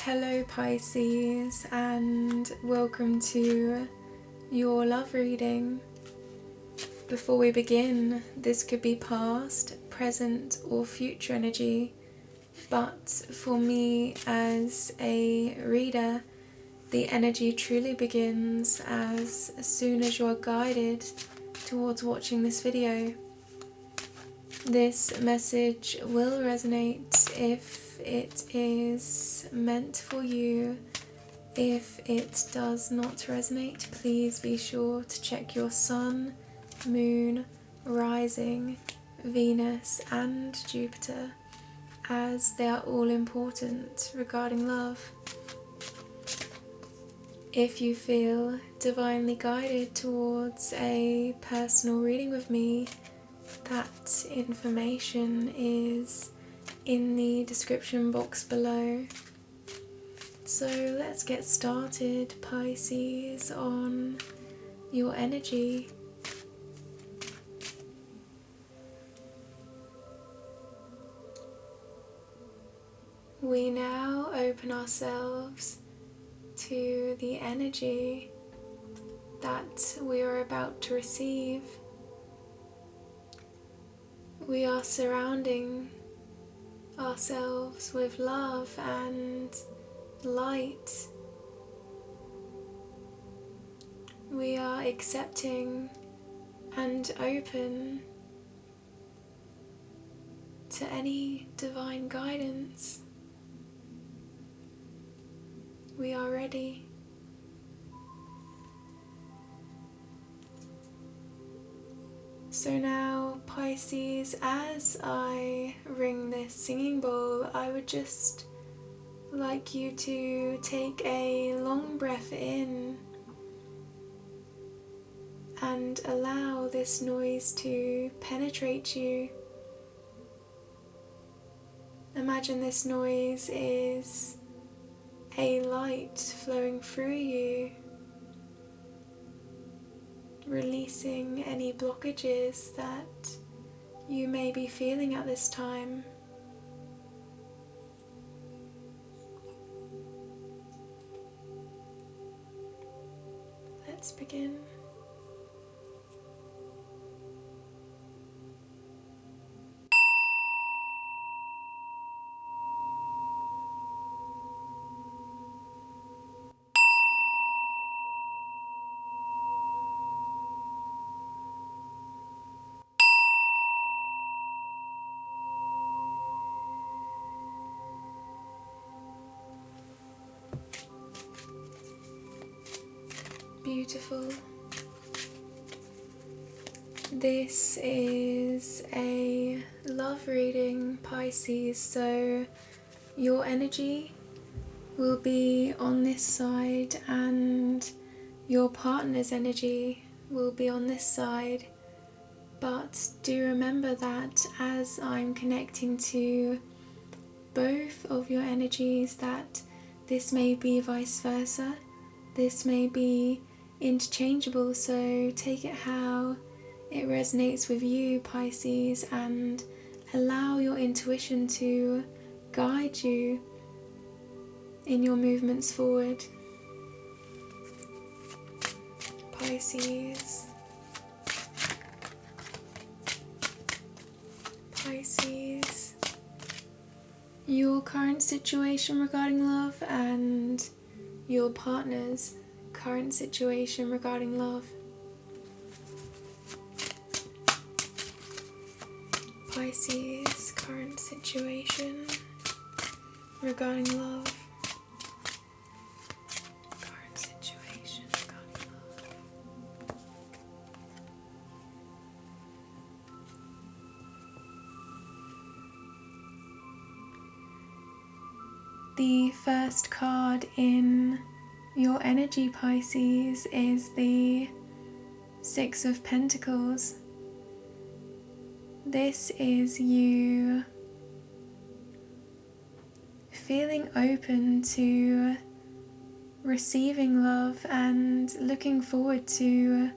Hello Pisces, and welcome to your love reading. Before we begin, this could be past, present or future energy, but for me as a reader, the energy truly begins as soon as you are guided towards watching this video. This message will resonate if it is meant for you. If it does not resonate, please be sure to check your sun, moon, rising, Venus and Jupiter, as they are all important regarding love. If you feel divinely guided towards a personal reading with me, that information is in the description box below. So let's get started, Pisces, on your energy. We now open ourselves to the energy that we are about to receive. We are surrounding ourselves with love and light. We are accepting and open to any divine guidance. We are ready. So now, Pisces, as I ring this singing bowl, I would just like you to take a long breath in and allow this noise to penetrate you. Imagine this noise is a light flowing through you, releasing any blockages that you may be feeling at this time. Let's begin. Beautiful. This is a love reading, Pisces, so your energy will be on this side and your partner's energy will be on this side. But do remember that as I'm connecting to both of your energies, that this may be vice versa, this may be interchangeable, so take it how it resonates with you, Pisces, and allow your intuition to guide you in your movements forward. Pisces. Pisces. Your current situation regarding love and your partner's current situation regarding love. Pisces, current situation regarding love. Current situation regarding love. The first card in your energy, Pisces, is the Six of Pentacles. This is you feeling open to receiving love and looking forward to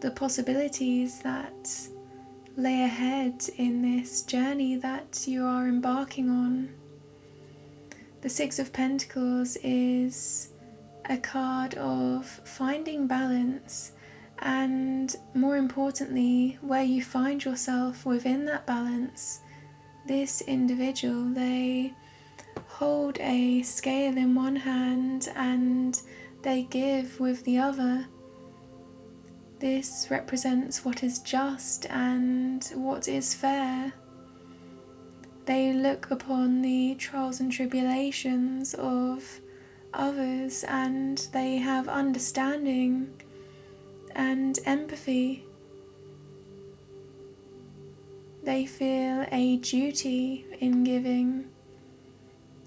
the possibilities that lay ahead in this journey that you are embarking on. The Six of Pentacles is a card of finding balance, and more importantly, where you find yourself within that balance. This individual, they hold a scale in one hand and they give with the other. This represents what is just and what is fair. They look upon the trials and tribulations of others and they have understanding and empathy. They feel a duty in giving,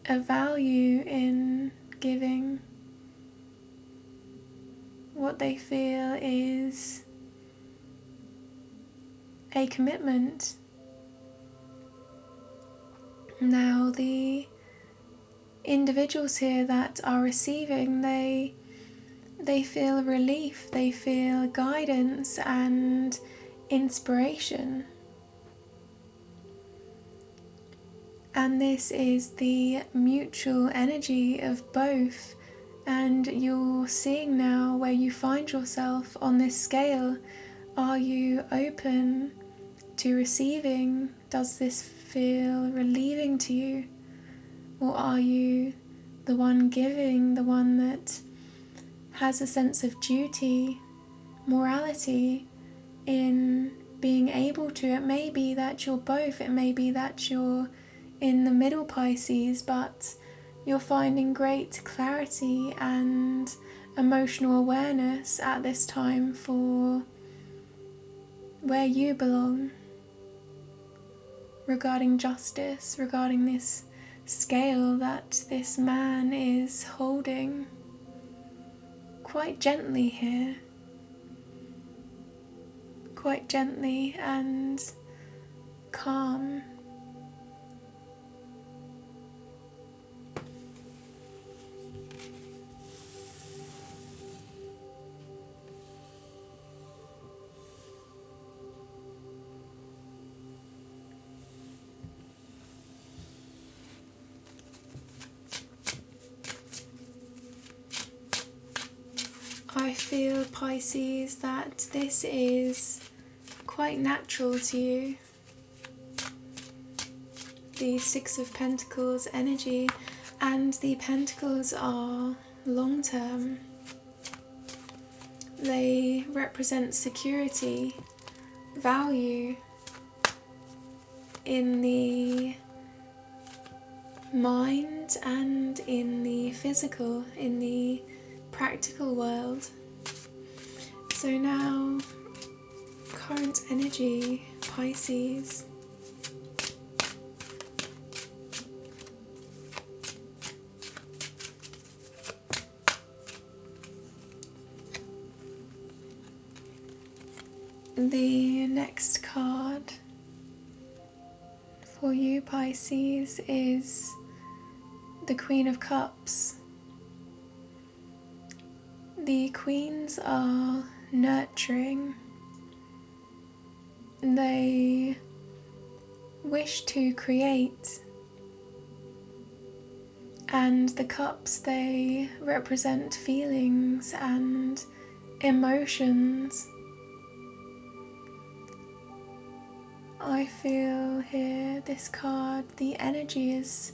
a value in giving. What they feel is a commitment. Now, the individuals here that are receiving, they feel relief, they feel guidance and inspiration. And this is the mutual energy of both. And you're seeing now where you find yourself on this scale. Are you open to receiving? Does this feel relieving to you? Or are you the one giving, the one that has a sense of duty, morality in being able to? It may be that you're both, it may be that you're in the middle, Pisces, but you're finding great clarity and emotional awareness at this time for where you belong, regarding justice, regarding this scale that this man is holding quite gently here, quite gently and calm. I feel, Pisces, that this is quite natural to you. The Six of Pentacles energy, and the Pentacles are long term. They represent security, value in the mind and in the physical, in the practical world. So now, current energy, Pisces. The next card for you, Pisces, is the Queen of Cups. The queens are nurturing. They wish to create. And the cups, they represent feelings and emotions. I feel here, this card, the energy is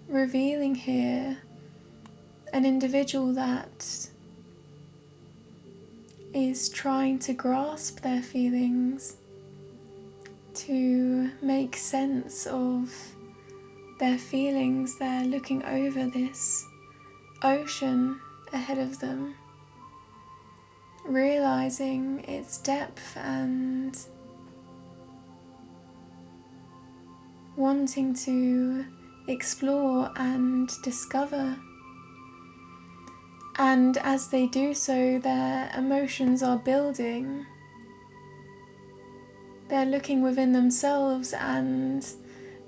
revealing here an individual that is trying to grasp their feelings, to make sense of their feelings. They're looking over this ocean ahead of them, realizing its depth and wanting to explore and discover. And as they do so, their emotions are building. They're looking within themselves, and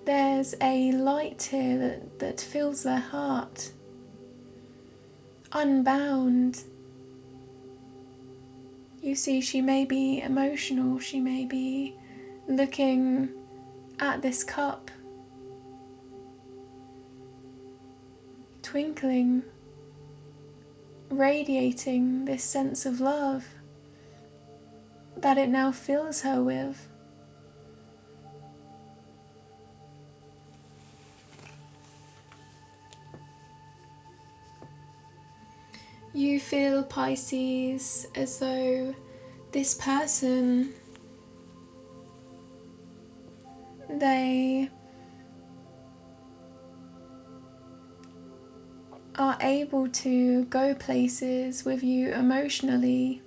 there's a light here that fills their heart. Unbound. You see, she may be emotional, she may be looking at this cup twinkling, radiating this sense of love that it now fills her with. You feel, Pisces, as though this person, they are able to go places with you emotionally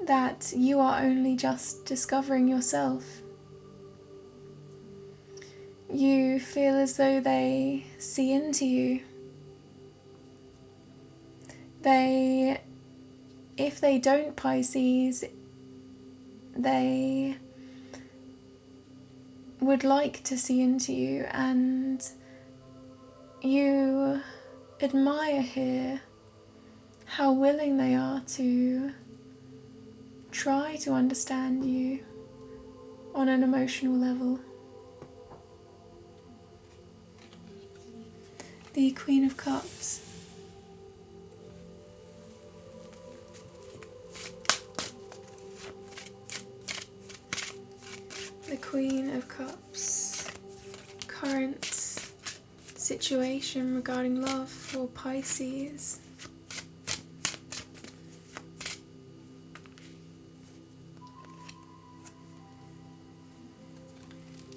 that you are only just discovering yourself. You feel as though they see into you. If they don't, Pisces, they would like to see into you, and you admire here how willing they are to try to understand you on an emotional level. The Queen of Cups. The Queen of Cups. Current situation regarding love for Pisces.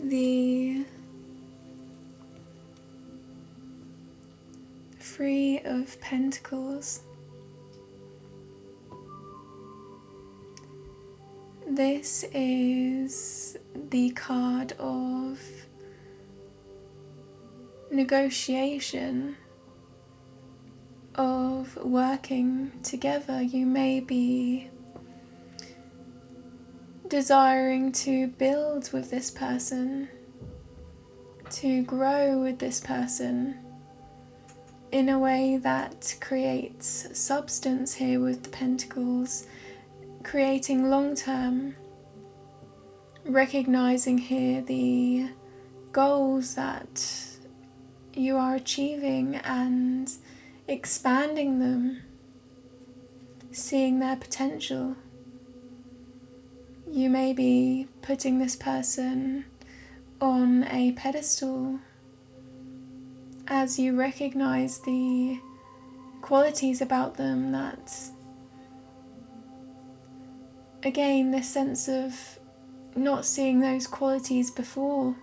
The Three of Pentacles. This is the card of negotiation, of working together. You may be desiring to build with this person, to grow with this person in a way that creates substance here with the Pentacles, creating long-term, recognizing here the goals that you are achieving and expanding them, seeing their potential. You may be putting this person on a pedestal as you recognize the qualities about them that, again, this sense of not seeing those qualities before,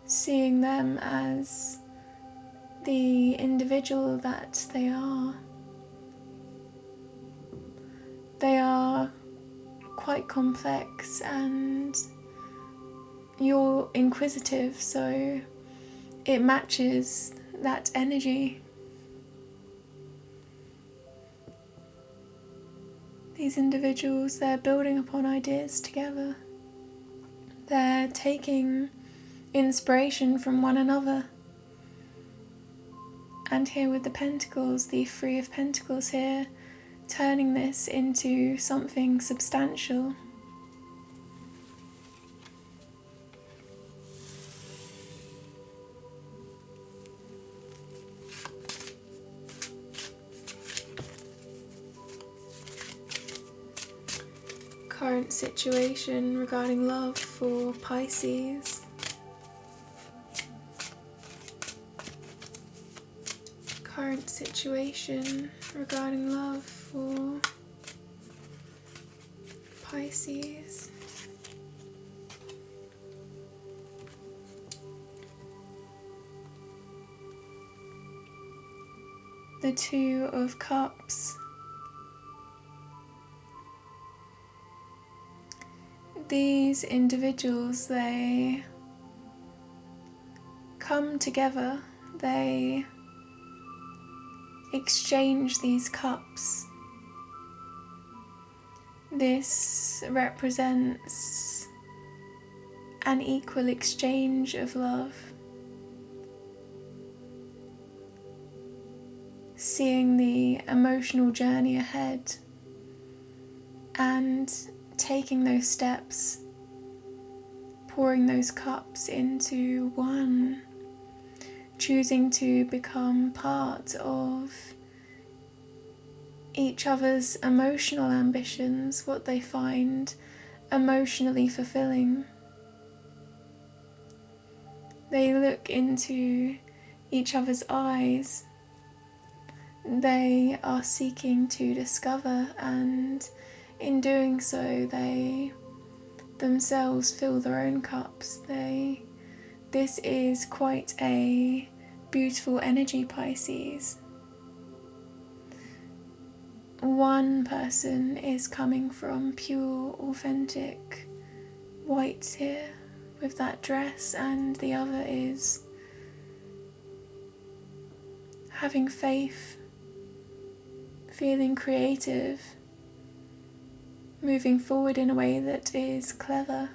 seeing them as the individual that they are. They are quite complex, and you're inquisitive, so it matches that energy. These individuals, they're building upon ideas together. They're taking inspiration from one another. And here with the Pentacles, the Three of Pentacles here, turning this into something substantial. Current situation regarding love for Pisces. Current situation regarding love for Pisces. The Two of Cups. These individuals, they come together, they exchange these cups. This represents an equal exchange of love. Seeing the emotional journey ahead and taking those steps, pouring those cups into one choosing to become part of each other's emotional ambitions, what they find emotionally fulfilling. They look into each other's eyes. They are seeking to discover, and in doing so they themselves fill their own cups. This is quite a beautiful energy, Pisces. One person is coming from pure, authentic white here with that dress, and the other is having faith, feeling creative, moving forward in a way that is clever.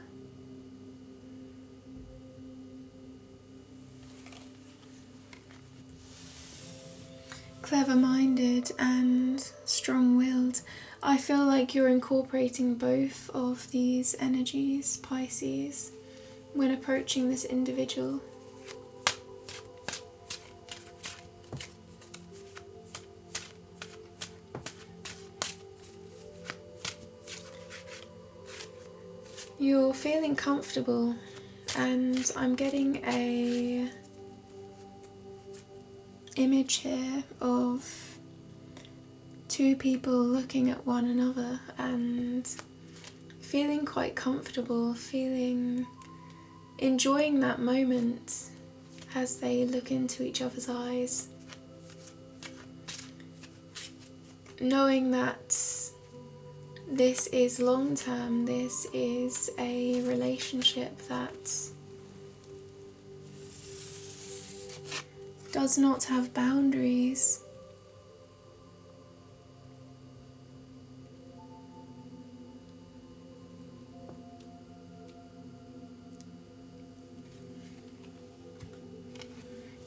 Clever-minded and strong-willed. I feel like you're incorporating both of these energies, Pisces, when approaching this individual. You're feeling comfortable, and I'm getting a image here of two people looking at one another and feeling quite comfortable, enjoying that moment as they look into each other's eyes, knowing that this is long term, this is a relationship that does not have boundaries.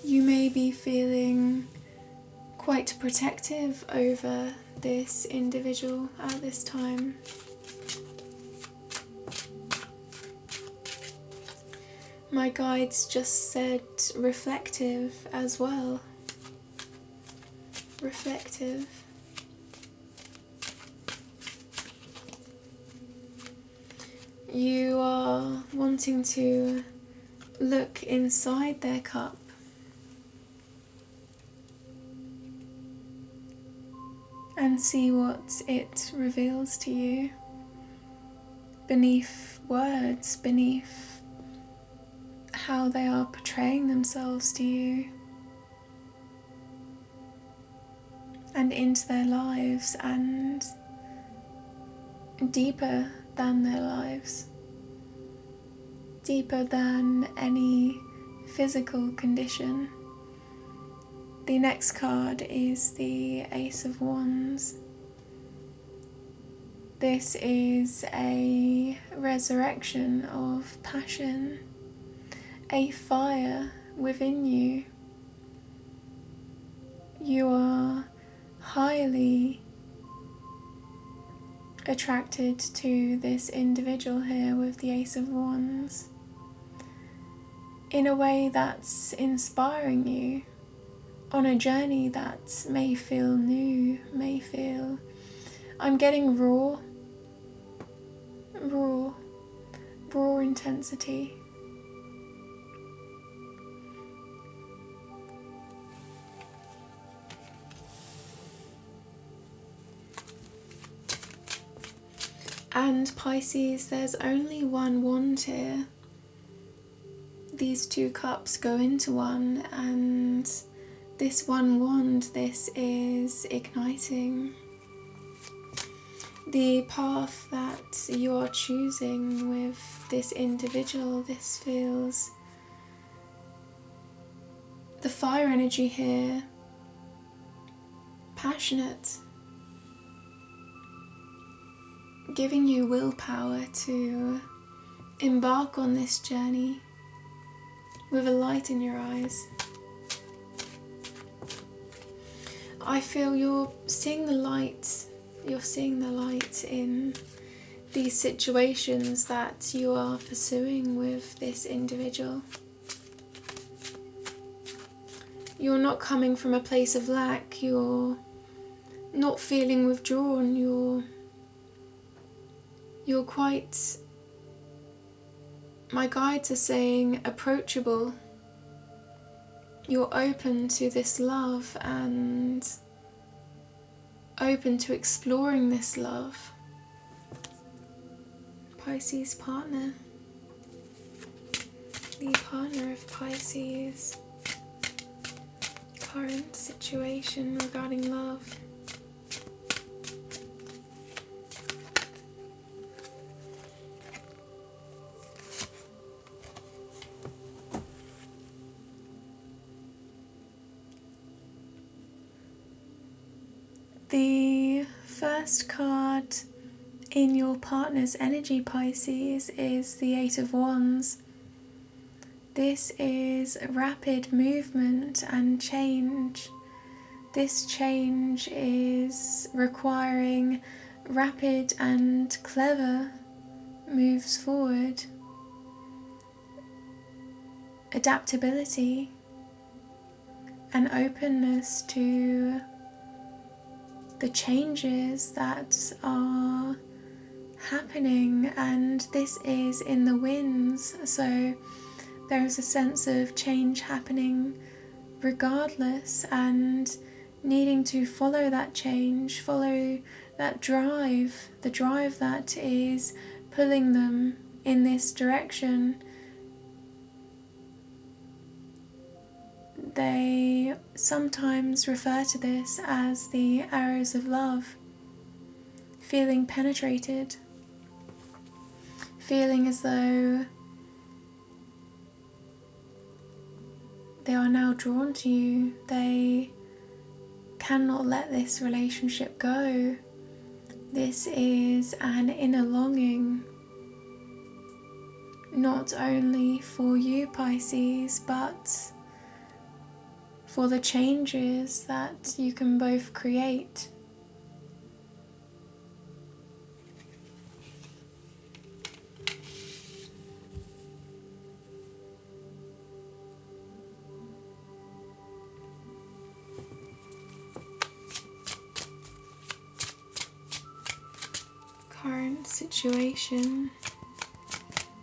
You may be feeling quite protective over this individual at this time. My guides just said reflective as well. Reflective. You are wanting to look inside their cup. And see what it reveals to you beneath words, beneath how they are portraying themselves to you and into their lives and deeper than their lives, deeper than any physical condition. The next card is the Ace of Wands. This is a resurrection of passion, a fire within you. You are highly attracted to this individual here with the Ace of Wands in a way that's inspiring you on a journey that may feel new, I'm getting raw intensity. And Pisces, there's only one wand here. These two cups go into one, and this one wand, this is igniting. The path that you are choosing with this individual, this feels the fire energy here, passionate, giving you willpower to embark on this journey with a light in your eyes. I feel you're seeing the light. You're seeing the light in these situations that you are pursuing with this individual. you're not coming from a place of lack, you're not feeling withdrawn, you're quite, my guides are saying, approachable. You're open to this love and open to exploring this love. Pisces partner, the partner of Pisces, current situation regarding love. The first card in your partner's energy, Pisces, is the Eight of Wands. This is rapid movement and change. This change is requiring rapid and clever moves forward, adaptability, and openness to the changes that are happening, and this is in the winds, so there is a sense of change happening regardless, and needing to follow that change, follow that drive, the drive that is pulling them in this direction. They sometimes refer to this as the arrows of love, feeling penetrated, feeling as though they are now drawn to you. They cannot let this relationship go. This is an inner longing, not only for you, Pisces, but for the changes that you can both create. Current situation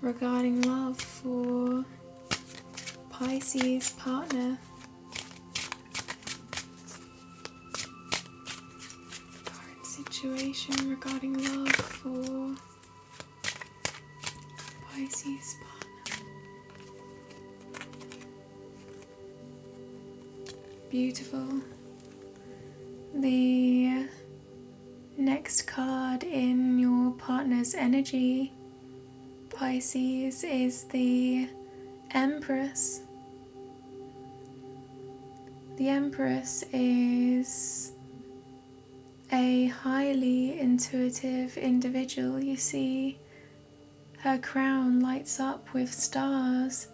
regarding love for Pisces partner. Current situation regarding love for Pisces partner. Beautiful. The next card in your partner's energy, Pisces, is the Empress. The Empress is a highly intuitive individual. You see her crown lights up with stars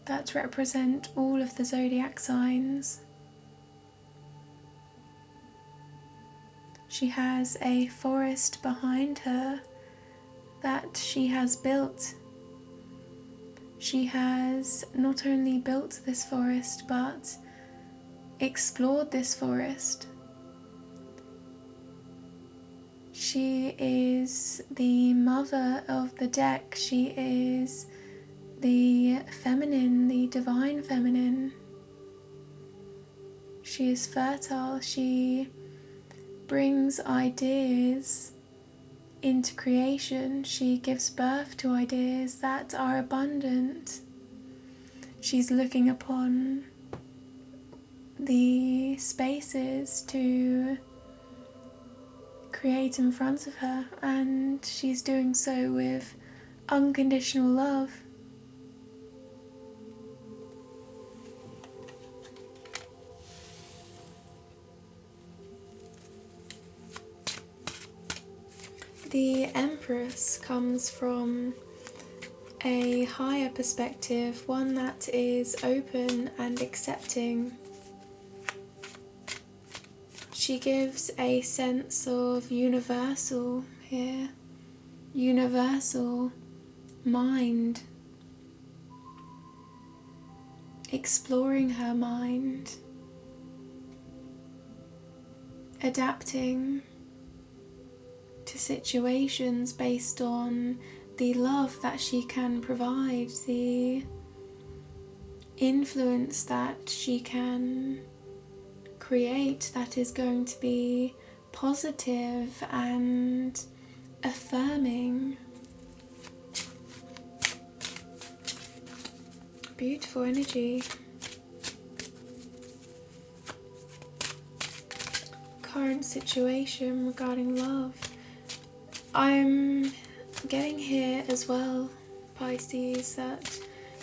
that represent all of the zodiac signs. She has a forest behind her that she has built. She has not only built this forest but explored this forest. She is the mother of the deck. She is the feminine, the divine feminine. She is fertile. She brings ideas into creation. She gives birth to ideas that are abundant. She's looking upon the spaces to create in front of her, and she's doing so with unconditional love. The Empress comes from a higher perspective, one that is open and accepting. She gives a sense of universal here, universal mind. exploring her mind, adapting to situations based on the love that she can provide, the influence that she can create that is going to be positive and affirming. Beautiful energy. Current situation regarding love. I'm getting here as well, Pisces, that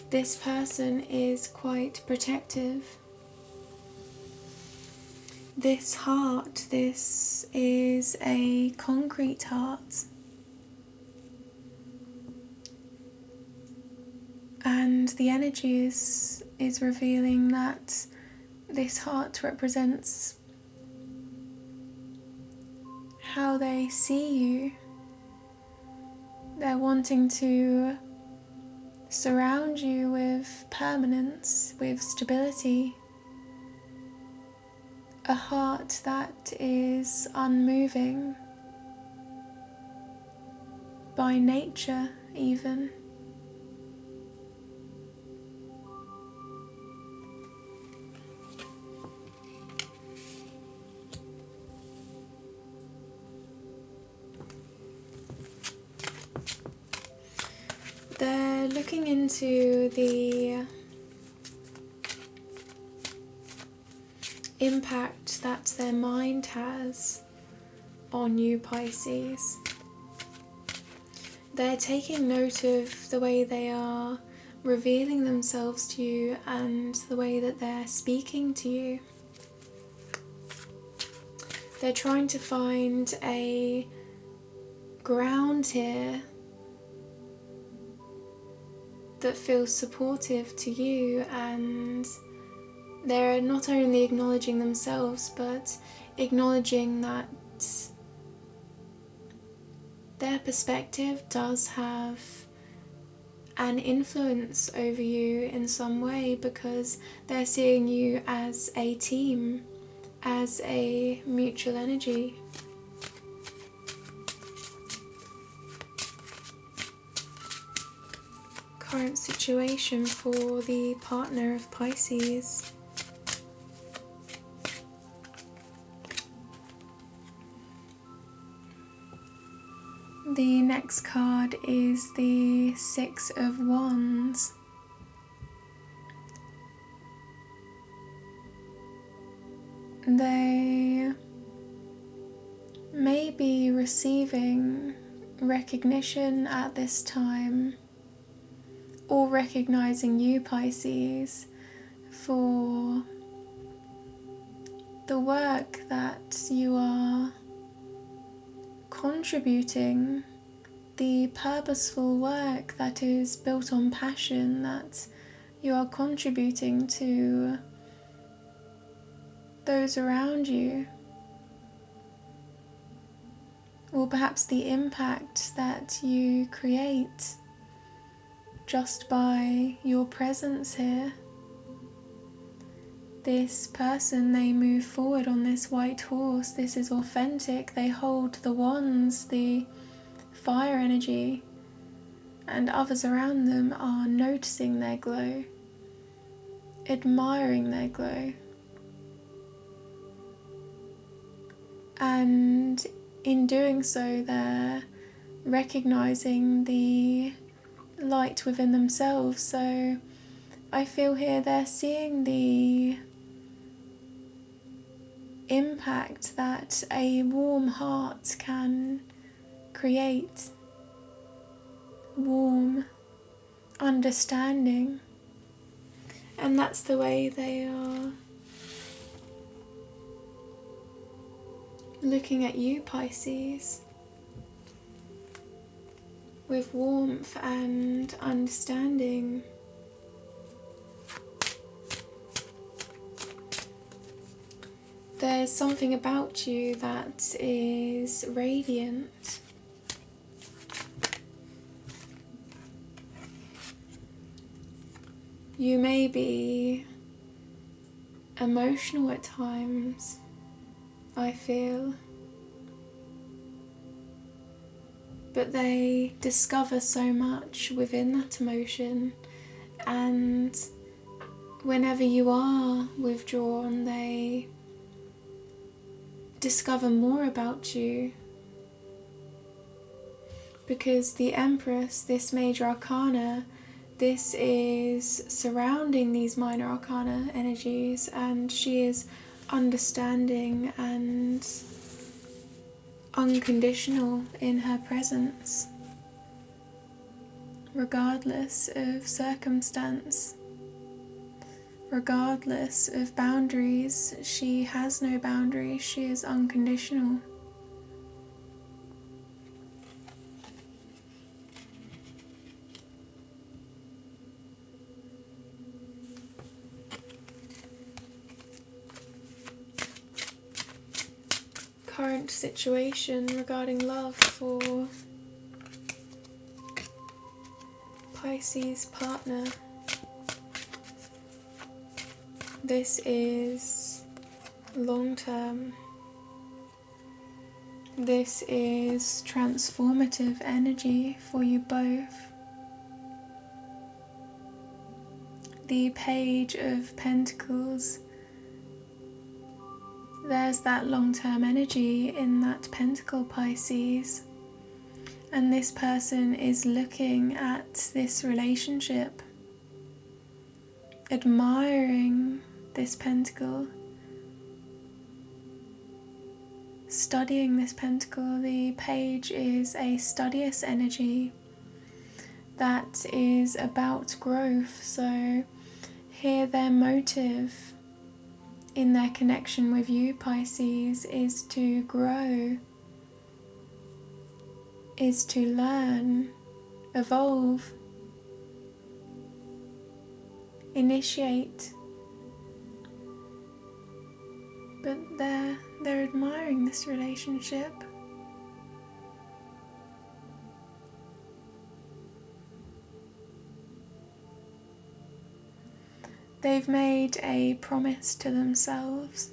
this person is quite protective. This heart, this is a concrete heart. And the energy is revealing that this heart represents how they see you. They're wanting to surround you with permanence, with stability. A heart that is unmoving by nature even. They're looking into the impact that their mind has on you, Pisces. They're taking note of the way they are revealing themselves to you and the way that they're speaking to you. They're trying to find a ground here that feels supportive to you, and they're not only acknowledging themselves but acknowledging that their perspective does have an influence over you in some way, because they're seeing you as a team, as a mutual energy. Current situation for the partner of Pisces. The next card is the Six of Wands. They may be receiving recognition at this time, or recognizing you, Pisces, for the work that you are contributing, the purposeful work that is built on passion that you are contributing to those around you, or perhaps the impact that you create just by your presence here. This person, they move forward on this white horse. This is authentic. They hold the wands, the fire energy, and others around them are noticing their glow, admiring their glow. And in doing so, they're recognizing the light within themselves. So I feel here they're seeing the impact that a warm heart can create. Warm understanding. And that's the way they are looking at you, Pisces, with warmth and understanding. There's something about you that is radiant. You may be emotional at times, I feel, but they discover so much within that emotion, and whenever you are withdrawn, they discover more about you, because the Empress, this major arcana, this is surrounding these minor arcana energies, and she is understanding and unconditional in her presence, regardless of circumstance, regardless of boundaries. She has no boundaries, she is unconditional. Current situation regarding love for Pisces partner. This is long term. This is transformative energy for you both. The Page of Pentacles. There's that long-term energy in that pentacle, Pisces, and this person is looking at this relationship, admiring this pentacle, studying this pentacle. The Page is a studious energy that is about growth, so here their motive in their connection with you, Pisces, is to grow, is to learn, evolve, initiate. But they're admiring this relationship. They've made a promise to themselves.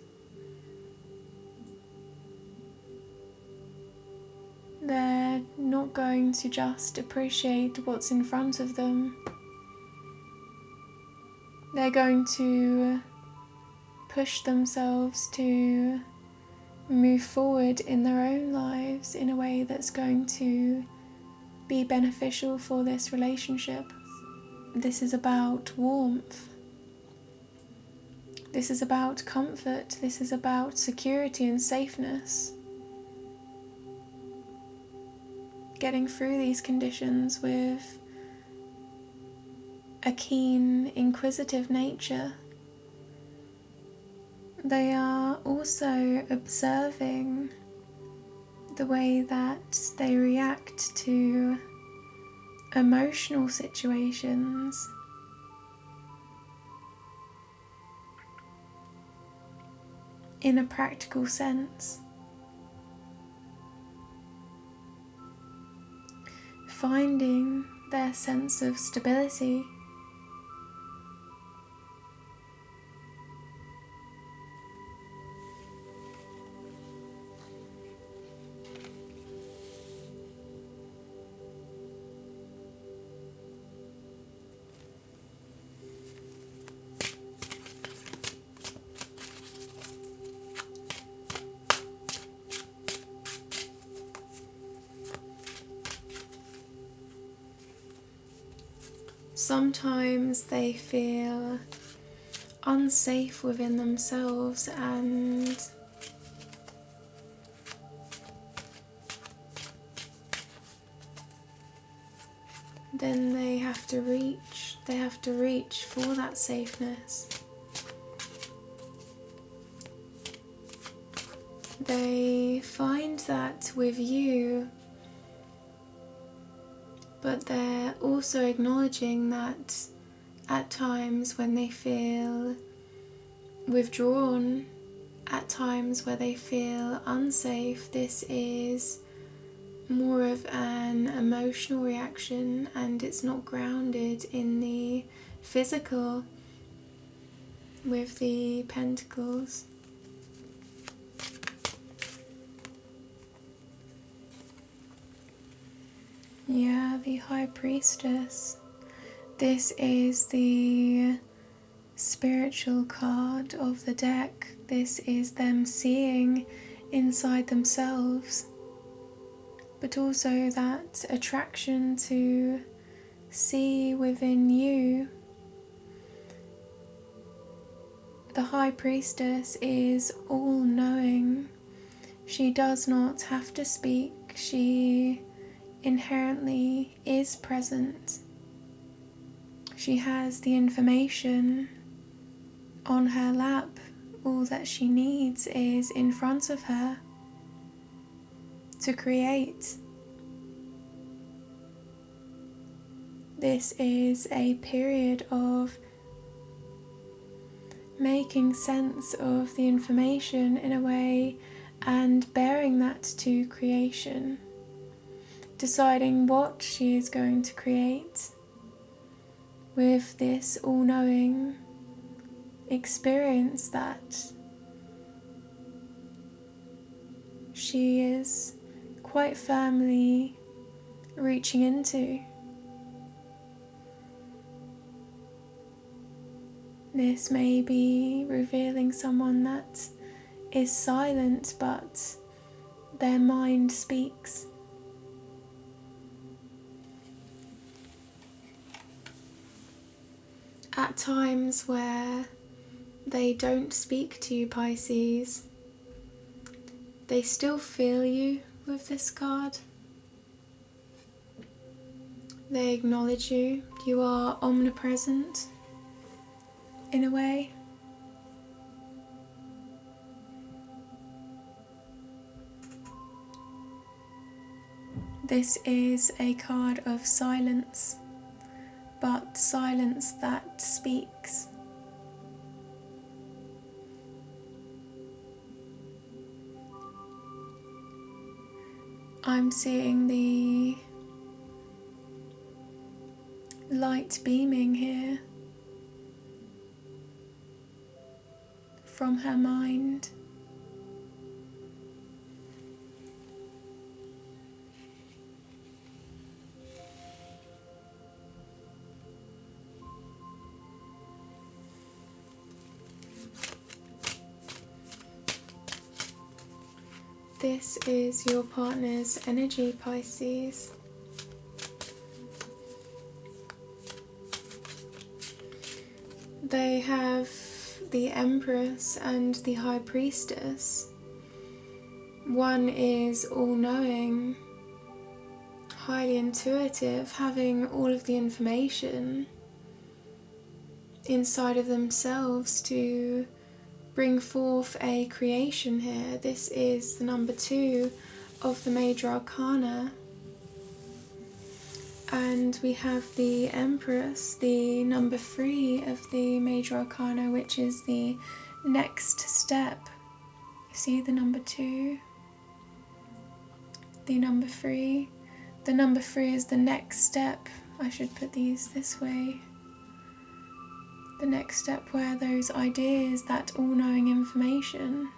They're not going to just appreciate what's in front of them. They're going to push themselves to move forward in their own lives in a way that's going to be beneficial for this relationship. This is about warmth. This is about comfort. This is about security and safeness. Getting through these conditions with a keen, inquisitive nature. They are also observing the way that they react to emotional situations. In a practical sense, finding their sense of stability. Sometimes they feel unsafe within themselves, and then they have to reach for that safeness. They find that with you, but they're also acknowledging that at times when they feel withdrawn, at times where they feel unsafe, this is more of an emotional reaction, and it's not grounded in the physical with the pentacles. Yeah, the High Priestess. This is the spiritual card of the deck. This is them seeing inside themselves, but also that attraction to see within you. The High Priestess is all-knowing. She does not have to speak. She inherently is present. She has the information on her lap. All that she needs is in front of her to create. This is a period of making sense of the information in a way and bearing that to creation, deciding what she is going to create with this all-knowing experience that she is quite firmly reaching into. This may be revealing someone that is silent, but their mind speaks. At times where they don't speak to you, Pisces, they still feel you with this card. They acknowledge you. You are omnipresent in a way. This is a card of silence, but silence that speaks. I'm seeing the light beaming here from her mind. This is your partner's energy, Pisces. They have the Empress and the High Priestess. One is all-knowing, highly intuitive, having all of the information inside of themselves to bring forth a creation here. This is the number 2 of the major arcana. And we have the Empress, the number 3 of the major arcana, which is the next step. You see the number 2, the number 3. The number 3 is the next step. I should put these this way. The next step where those ideas, that all-knowing information,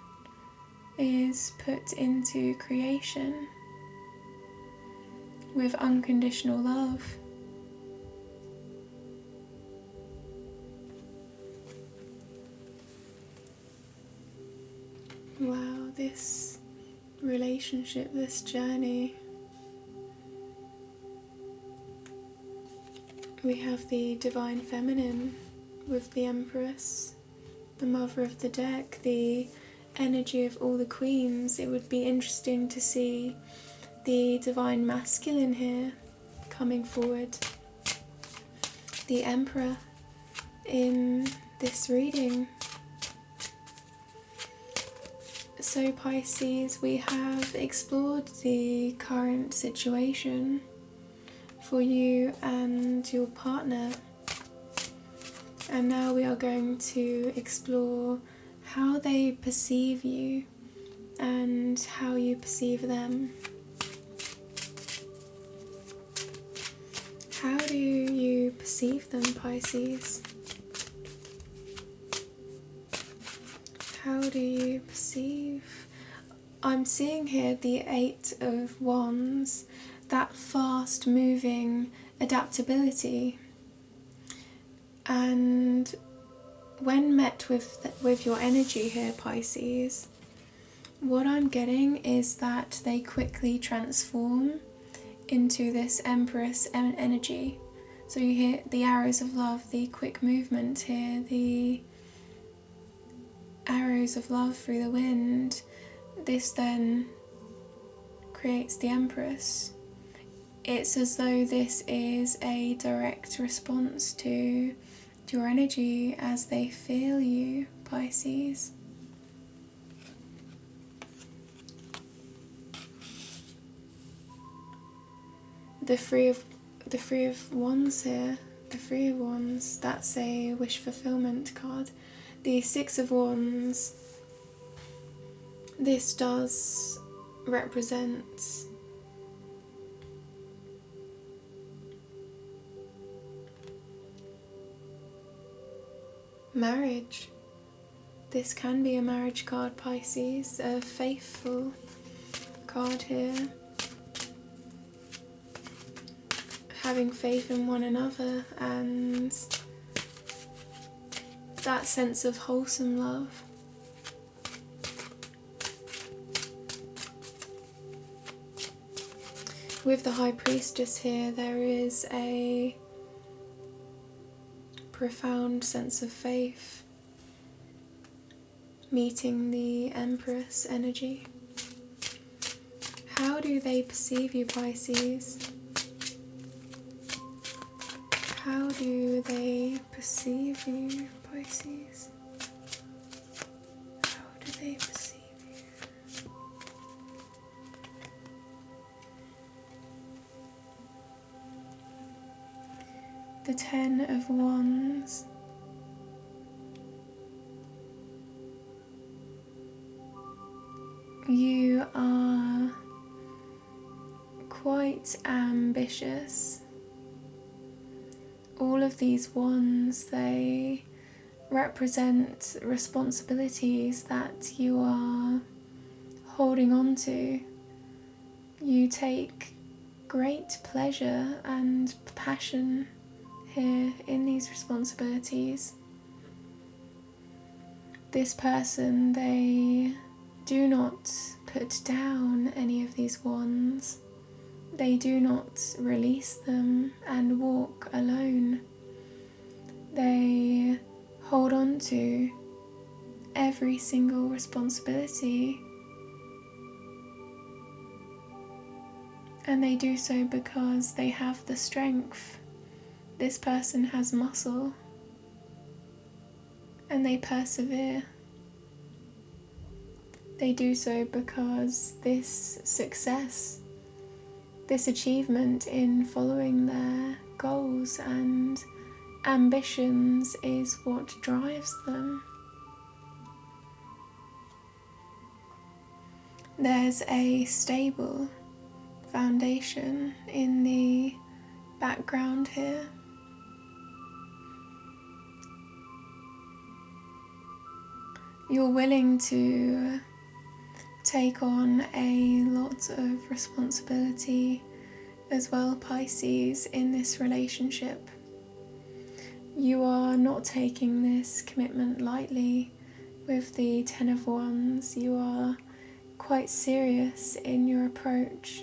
is put into creation with unconditional love. Wow, this relationship, this journey. We have the Divine Feminine with the Empress, the mother of the deck, the energy of all the queens. It would be interesting to see the Divine Masculine here coming forward, the Emperor in this reading. So Pisces, we have explored the current situation for you and your partner. And now we are going to explore how they perceive you and how you perceive them. perceive them, Pisces? How do you perceive? I'm seeing here the Eight of Wands, that fast moving adaptability. And when met with your energy here, Pisces, what I'm getting is that they quickly transform into this Empress energy. So you hear the arrows of love, the quick movement here, the arrows of love through the wind. This then creates the Empress. It's as though this is a direct response to your energy as they feel you, Pisces. The Three of Wands here, the Three of Wands, that's a wish fulfillment card. The Six of Wands, this does represent marriage. This can be a marriage card, Pisces, a faithful card here. Having faith in one another and that sense of wholesome love. With the High Priestess here, there is a profound sense of faith meeting the Empress energy. How do they perceive you, Pisces? How do they perceive you, Pisces? How do they perceive you? The Ten of Wands. You are quite ambitious. All of these wands, they represent responsibilities that you are holding on to. You take great pleasure and passion here in these responsibilities. This person, they do not put down any of these wands. They do not release them and walk alone. They hold on to every single responsibility, and they do so because they have the strength. This person has muscle and they persevere. They do so because this success, this achievement in following their goals and ambitions is what drives them. There's a stable foundation in the background here. You're willing to take on a lot of responsibility as well, Pisces, in this relationship. You are not taking this commitment lightly with the Ten of Wands. You are quite serious in your approach,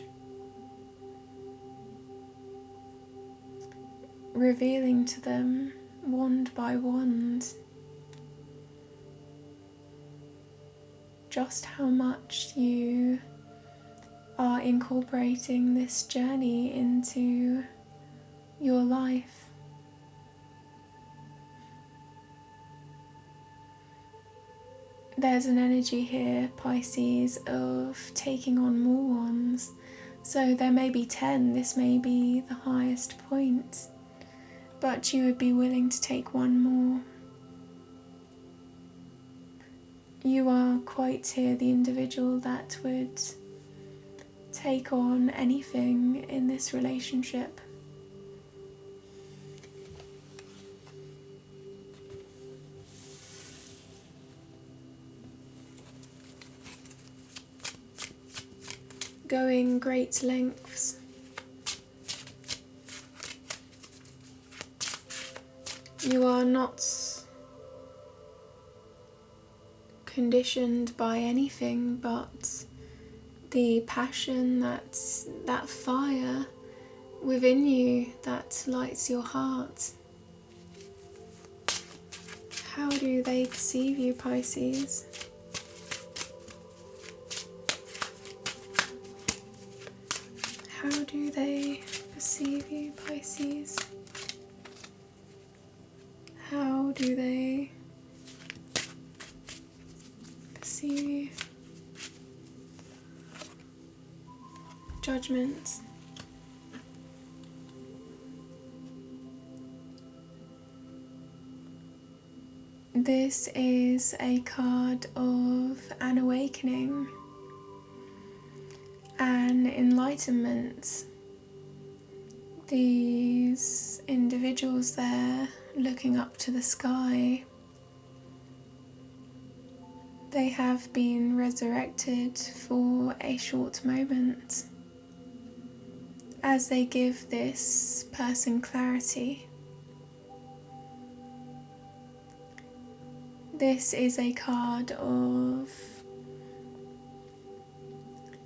revealing to them wand by wand just how much you are incorporating this journey into your life. There's an energy here, Pisces, of taking on more wands. So there may be 10, this may be the highest point, but you would be willing to take one more. You are quite here the individual that would take on anything in this relationship. going great lengths. You are not conditioned by anything but the passion, that fire within you that lights your heart. How do they perceive you, Pisces? How do they perceive you, Pisces? How do they perceive you? Judgment. This is a card of an awakening, an enlightenment. These individuals there looking up to the sky, they have been resurrected for a short moment as they give this person clarity. This is a card of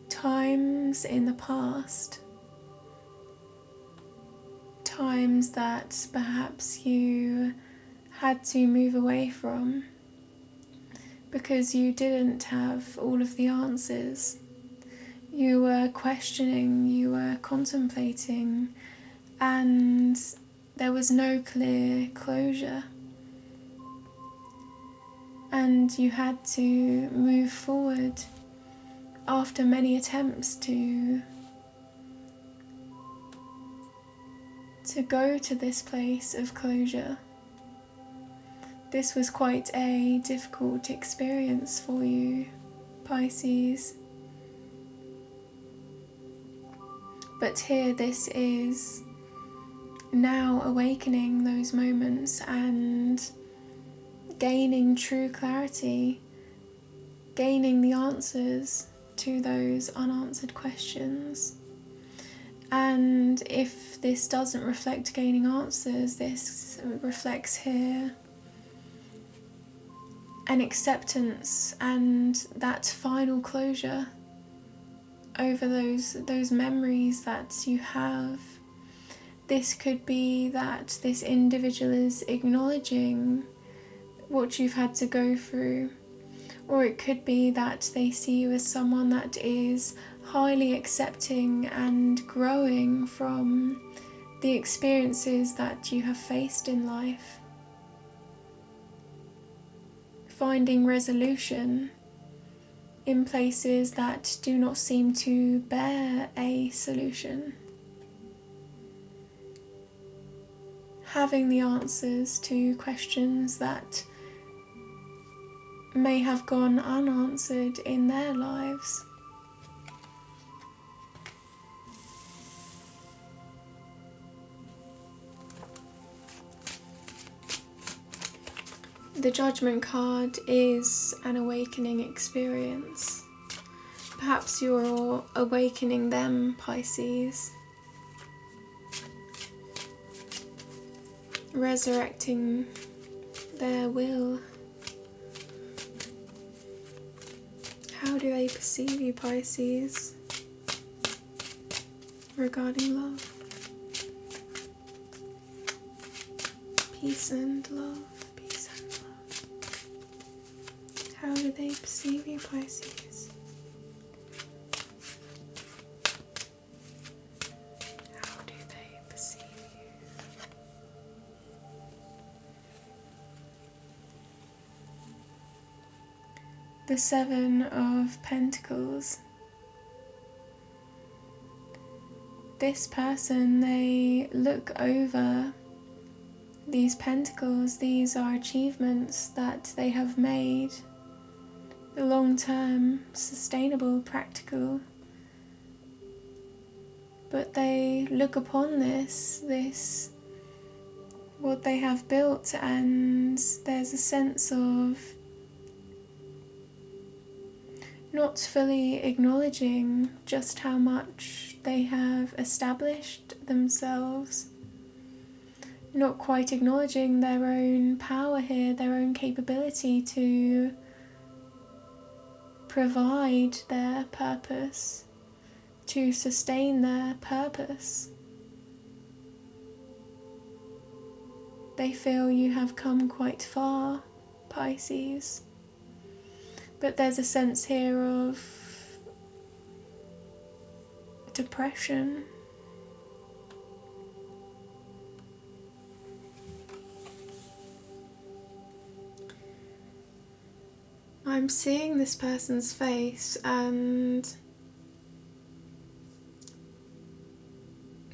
times in the past, times that perhaps you had to move away from because you didn't have all of the answers. You were questioning, you were contemplating, and there was no clear closure. And you had to move forward after many attempts to go to this place of closure. This was quite a difficult experience for you, Pisces. But here this is now awakening those moments and gaining true clarity, gaining the answers to those unanswered questions. And if this doesn't reflect gaining answers, this reflects here an acceptance and that final closure over those memories that you have. This could be that this individual is acknowledging what you've had to go through, or it could be that they see you as someone that is highly accepting and growing from the experiences that you have faced in life, finding resolution in places that do not seem to bear a solution, having the answers to questions that may have gone unanswered in their lives. The Judgment card is an awakening experience. Perhaps you're awakening them, Pisces. Resurrecting their will. How do they perceive you, Pisces, regarding love? Peace and love. How do they perceive you, Pisces? How do they perceive you? The Seven of Pentacles. This person, they look over these pentacles. These are achievements that they have made. The long-term, sustainable, practical. But they look upon this, what they have built, and there's a sense of not fully acknowledging just how much they have established themselves, not quite acknowledging their own power here, their own capability to provide their purpose, to sustain their purpose. They feel you have come quite far, Pisces, but there's a sense here of depression. I'm seeing this person's face, and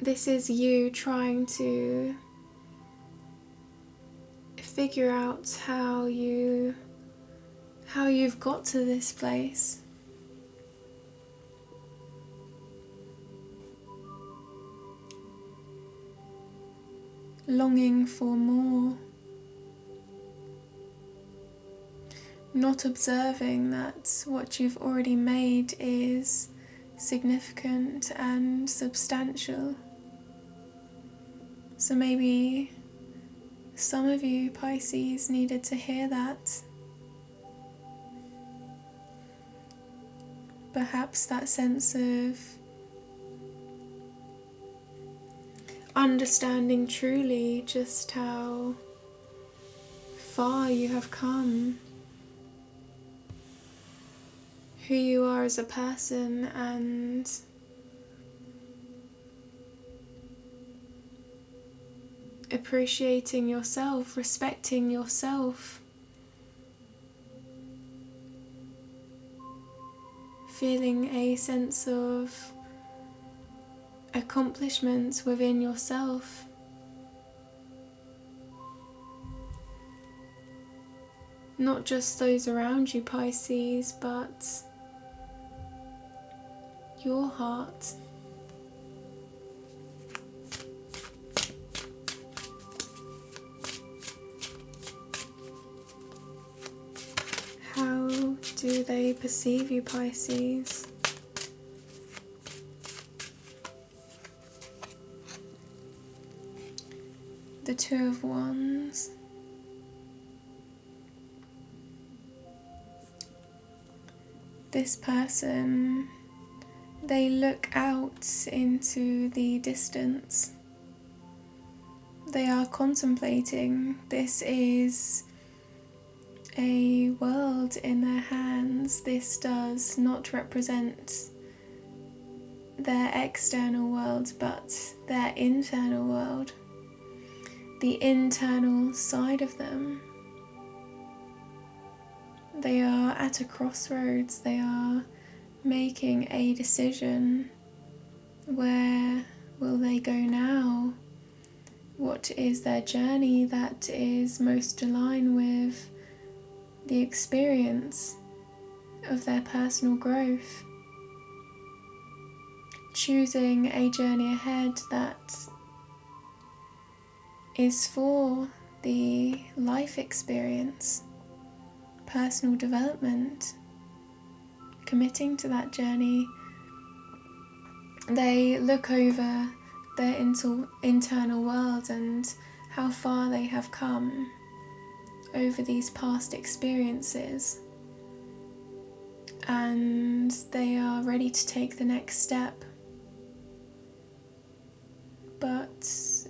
this is you trying to figure out how you've got to this place. Longing for more. Not observing that what you've already made is significant and substantial. So maybe some of you, Pisces, needed to hear that. Perhaps that sense of understanding truly just how far you have come, who you are as a person, and appreciating yourself, respecting yourself, feeling a sense of accomplishment within yourself. Not just those around you, Pisces, but your heart. How do they perceive you, Pisces? The Two of Wands. This person, they look out into the distance. They are contemplating. This is a world in their hands. This does not represent their external world, but their internal world. The internal side of them. They are at a crossroads. They are making a decision. Where will they go now? What is their journey that is most aligned with the experience of their personal growth? Choosing a journey ahead that is for the life experience, personal development, committing to that journey. They look over their internal world and how far they have come over these past experiences, and they are ready to take the next step. But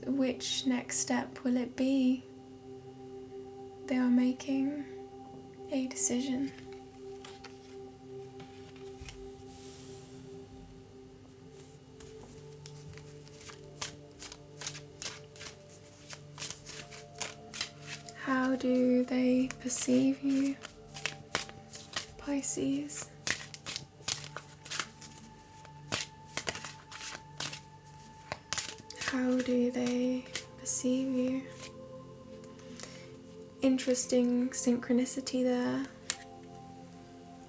which next step will it be? They are making a decision. How do they perceive you, Pisces? How do they perceive you? Interesting synchronicity there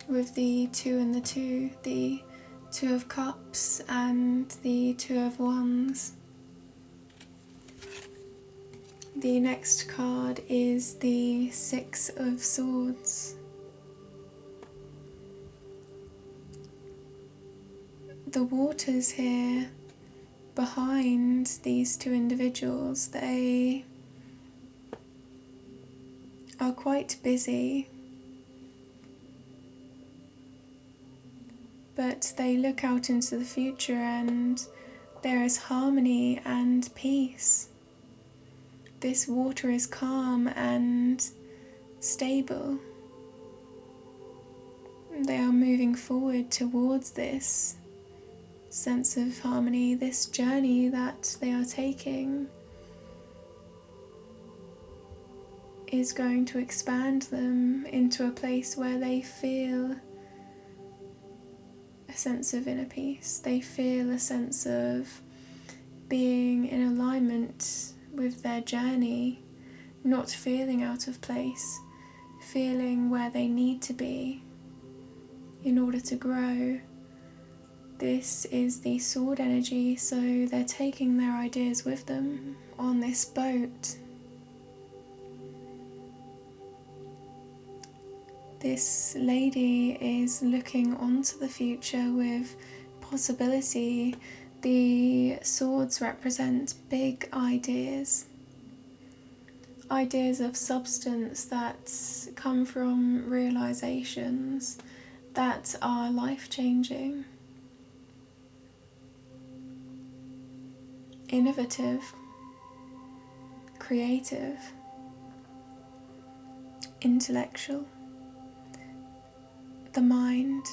with the 2 and the 2, the 2 of Cups and the 2 of Wands. The next card is the 6 of Swords. the waters here behind these two individuals, they are quite busy, but they look out into the future and there is harmony and peace. This water is calm and stable. They are moving forward towards this sense of harmony, this journey that they are taking is going to expand them into a place where they feel a sense of inner peace. They feel a sense of being in alignment with their journey, not feeling out of place, feeling where they need to be in order to grow. This is the sword energy, so they're taking their ideas with them on this boat. This lady is looking onto the future with possibility. The swords represent big ideas. Ideas of substance that come from realizations that are life-changing, innovative, creative, intellectual. The mind.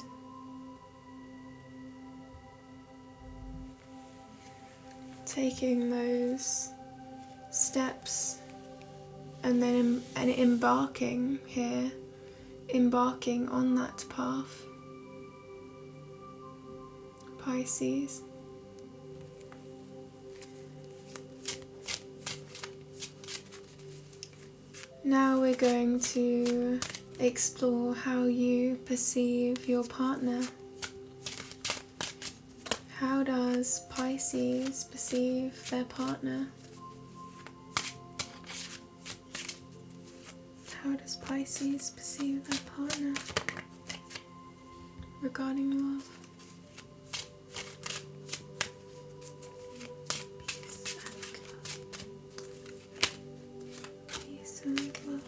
Taking those steps and then embarking here, embarking on that path. Pisces. Now we're going to explore how you perceive your partner. How does Pisces perceive their partner? How does Pisces perceive their partner regarding love? Peace and love.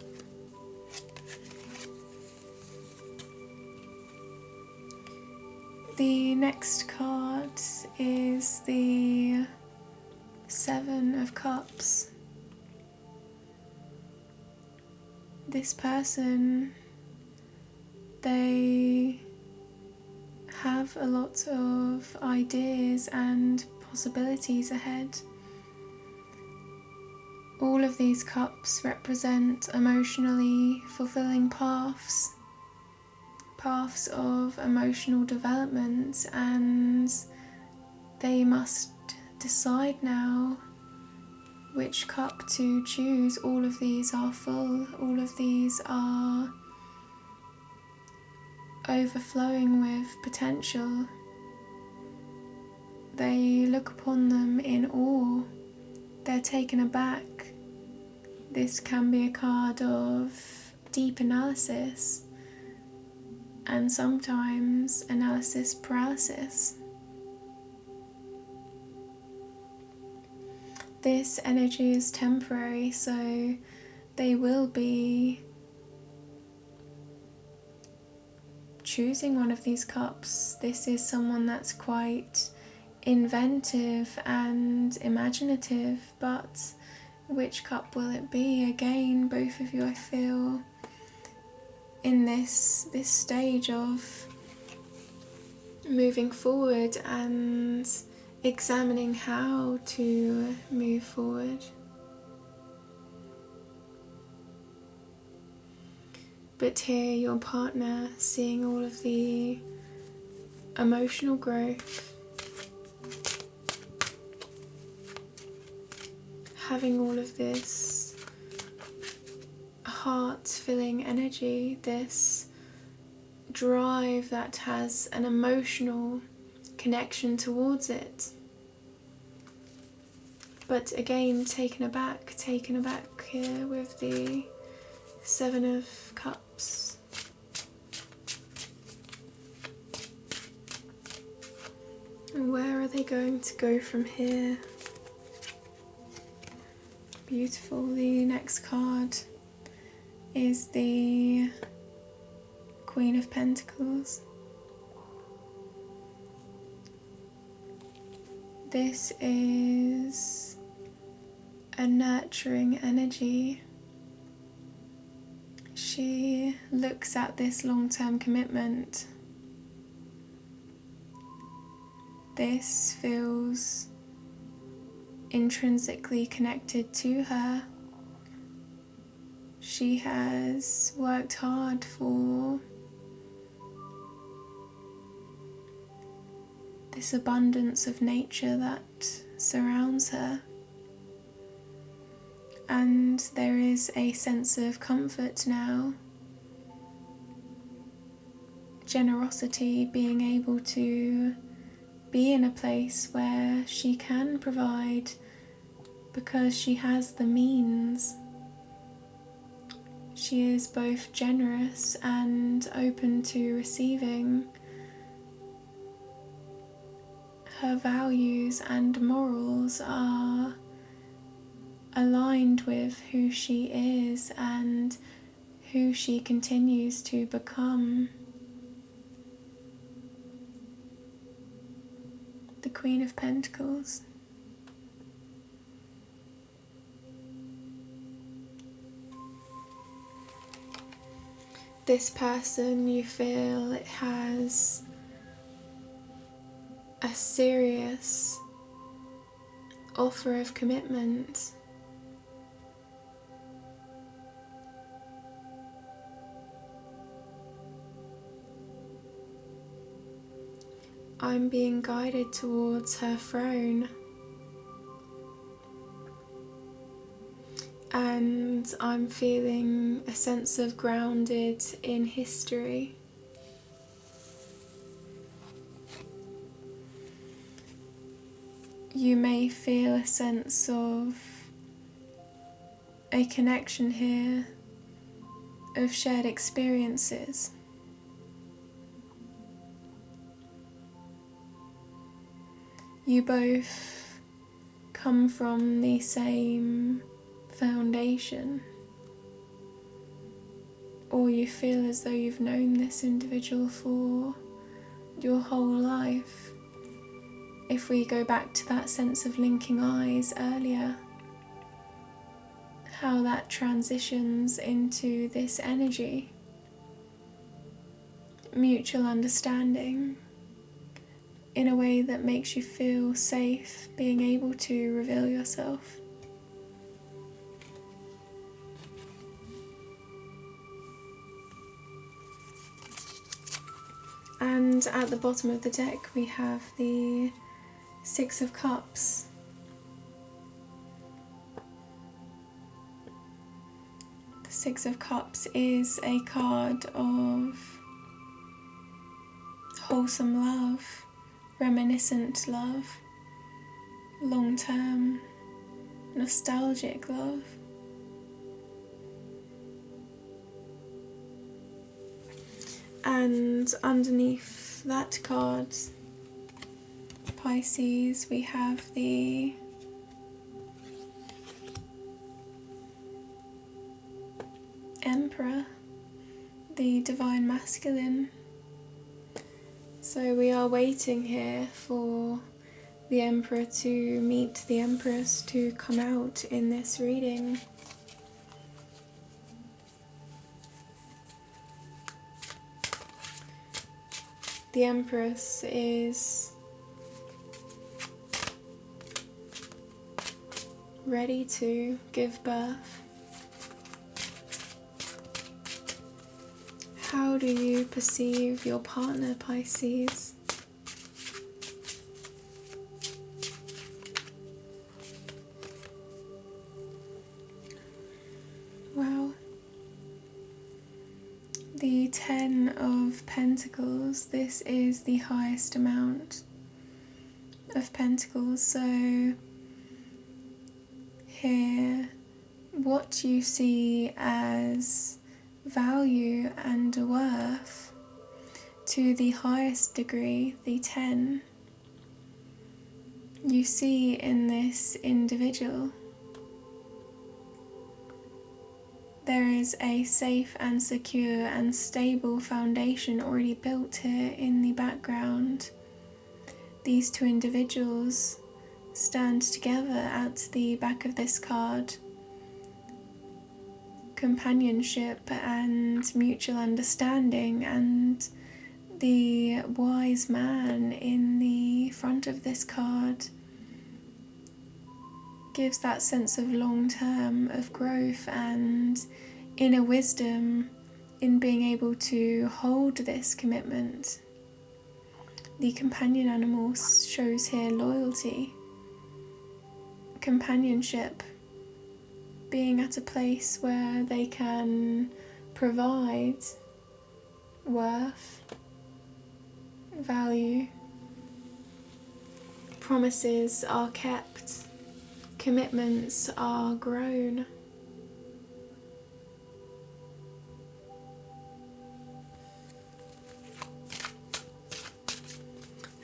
The next card is the Seven of Cups. This person, they have a lot of ideas and possibilities ahead. All of these cups represent emotionally fulfilling paths of emotional development, and they must decide now which cup to choose. All of these are full, all of these are overflowing with potential. They look upon them in awe, they're taken aback. This can be a card of deep analysis, and sometimes analysis paralysis. This energy is temporary, so they will be choosing one of these cups. This is someone that's quite inventive and imaginative, but which cup will it be? Again, both of you, I feel, in this stage of moving forward and examining how to move forward. But here your partner seeing all of the emotional growth, having all of this heart-filling energy, this drive that has an emotional connection towards it. But again, taken aback here with the Seven of Cups. And where are they going to go from here? Beautiful. The next card is the Queen of Pentacles. This is a nurturing energy. She looks at this long-term commitment. This feels intrinsically connected to her. She has worked hard for this abundance of nature that surrounds her. And there is a sense of comfort now, generosity, being able to be in a place where she can provide because she has the means. She is both generous and open to receiving. Her values and morals are aligned with who she is and who she continues to become. The Queen of Pentacles. This person, you feel it has a serious offer of commitment. I'm being guided towards her throne, and I'm feeling a sense of grounded in history. You may feel a sense of a connection here of shared experiences. You both come from the same foundation, or you feel as though you've known this individual for your whole life. If we go back to that sense of linking eyes earlier, how that transitions into this energy, mutual understanding, in a way that makes you feel safe, being able to reveal yourself. And at the bottom of the deck we have the Six of Cups. The Six of Cups is a card of wholesome love, reminiscent love, long-term, nostalgic love. And underneath that card, Pisces, we have the Emperor, the Divine Masculine. So we are waiting here for the Emperor to meet the Empress to come out in this reading. The Empress is ready to give birth. How do you perceive your partner, Pisces? Wow. The Ten of Pentacles, this is the highest amount of Pentacles. So here, what you see as value and worth to the highest degree, the 10, You see in this individual there is a safe and secure and stable foundation already built here in the background. These two individuals stand together at the back of this card. Companionship and mutual understanding, and the wise man in the front of this card gives that sense of long term, of growth and inner wisdom in being able to hold this commitment. The companion animal shows here loyalty, companionship, being at a place where they can provide worth, value, promises are kept, commitments are grown.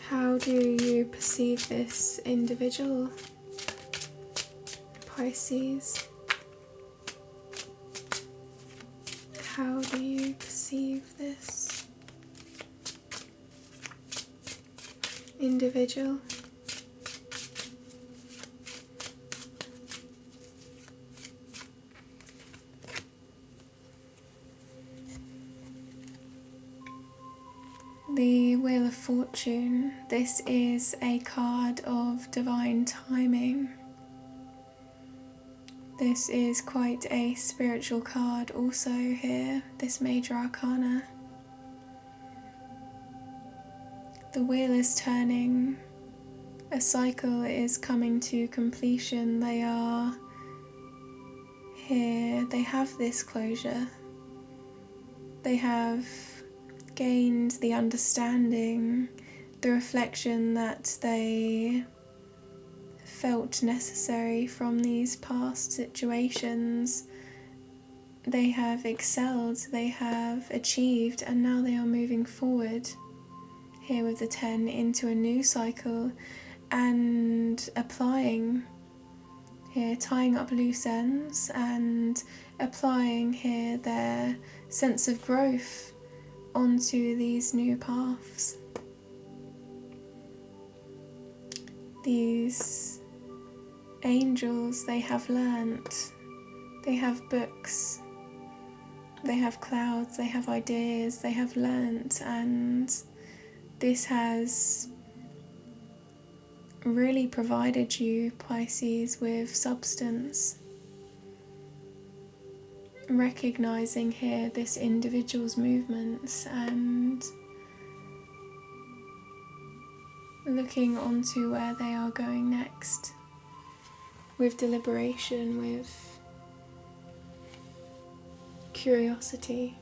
How do you perceive this individual, Pisces? How do you perceive this individual? The Wheel of Fortune. This is a card of divine timing. This is quite a spiritual card also here, this major arcana. The wheel is turning, a cycle is coming to completion. They are here, they have this closure. They have gained the understanding, the reflection that they felt necessary from these past situations. They have excelled, they have achieved, and now they are moving forward here with the 10 into a new cycle and applying here, tying up loose ends and applying here their sense of growth onto these new paths. These angels, they have learnt, they have books, they have clouds, they have ideas, they have learnt, and this has really provided you, Pisces, with substance. Recognizing here this individual's movements and looking onto where they are going next with deliberation, with curiosity.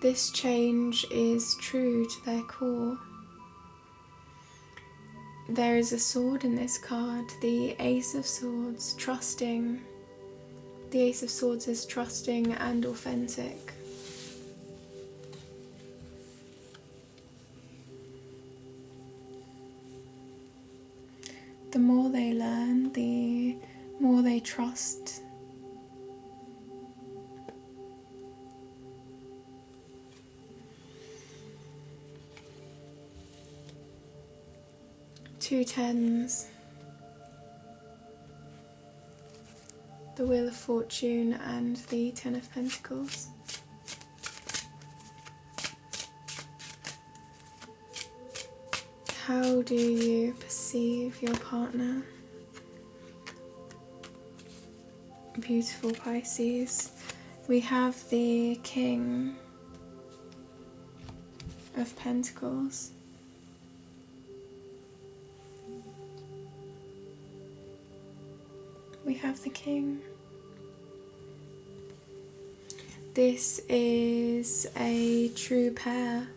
This change is true to their core. There is a sword in this card, the Ace of Swords, trusting. The Ace of Swords is trusting and authentic. The more they learn, the more they trust. Two tens, the Wheel of Fortune and the 10 of Pentacles. How do you perceive your partner? Beautiful Pisces. We have the King of Pentacles. We have the King. This is a true pair.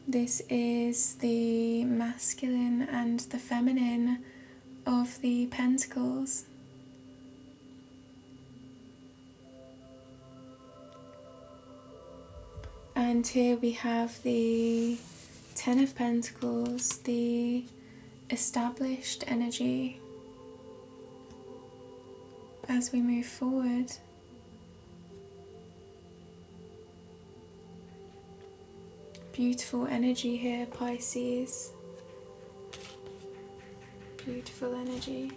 This is the masculine and the feminine of the Pentacles. And here we have the Ten of Pentacles, the established energy as we move forward. Beautiful energy here, Pisces. Beautiful energy.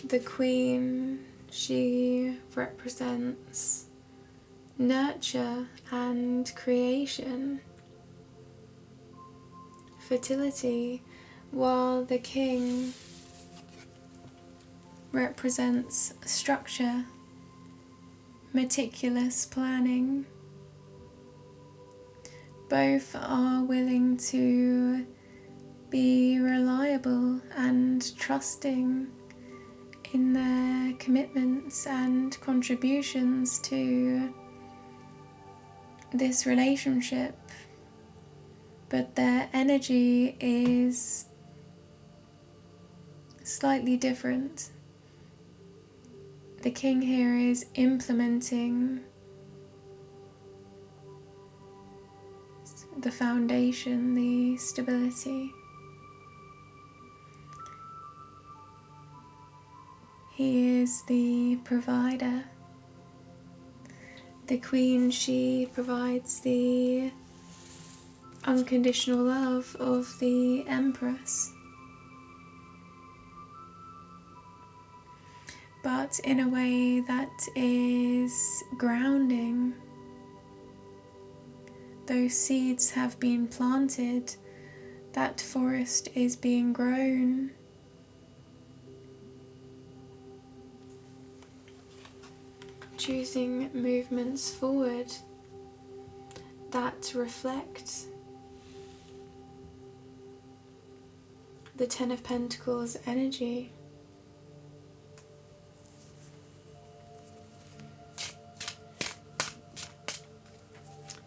The Queen, she represents nurture and creation, fertility, while the King represents structure, meticulous planning. Both are willing to be reliable and trusting in their commitments and contributions to this relationship, but their energy is slightly different. The King here is implementing the foundation, the stability. He is the provider. The Queen, she provides the unconditional love of the Empress, but in a way that is grounding. Those seeds have been planted, that forest is being grown. Choosing movements forward that reflect the Ten of Pentacles energy.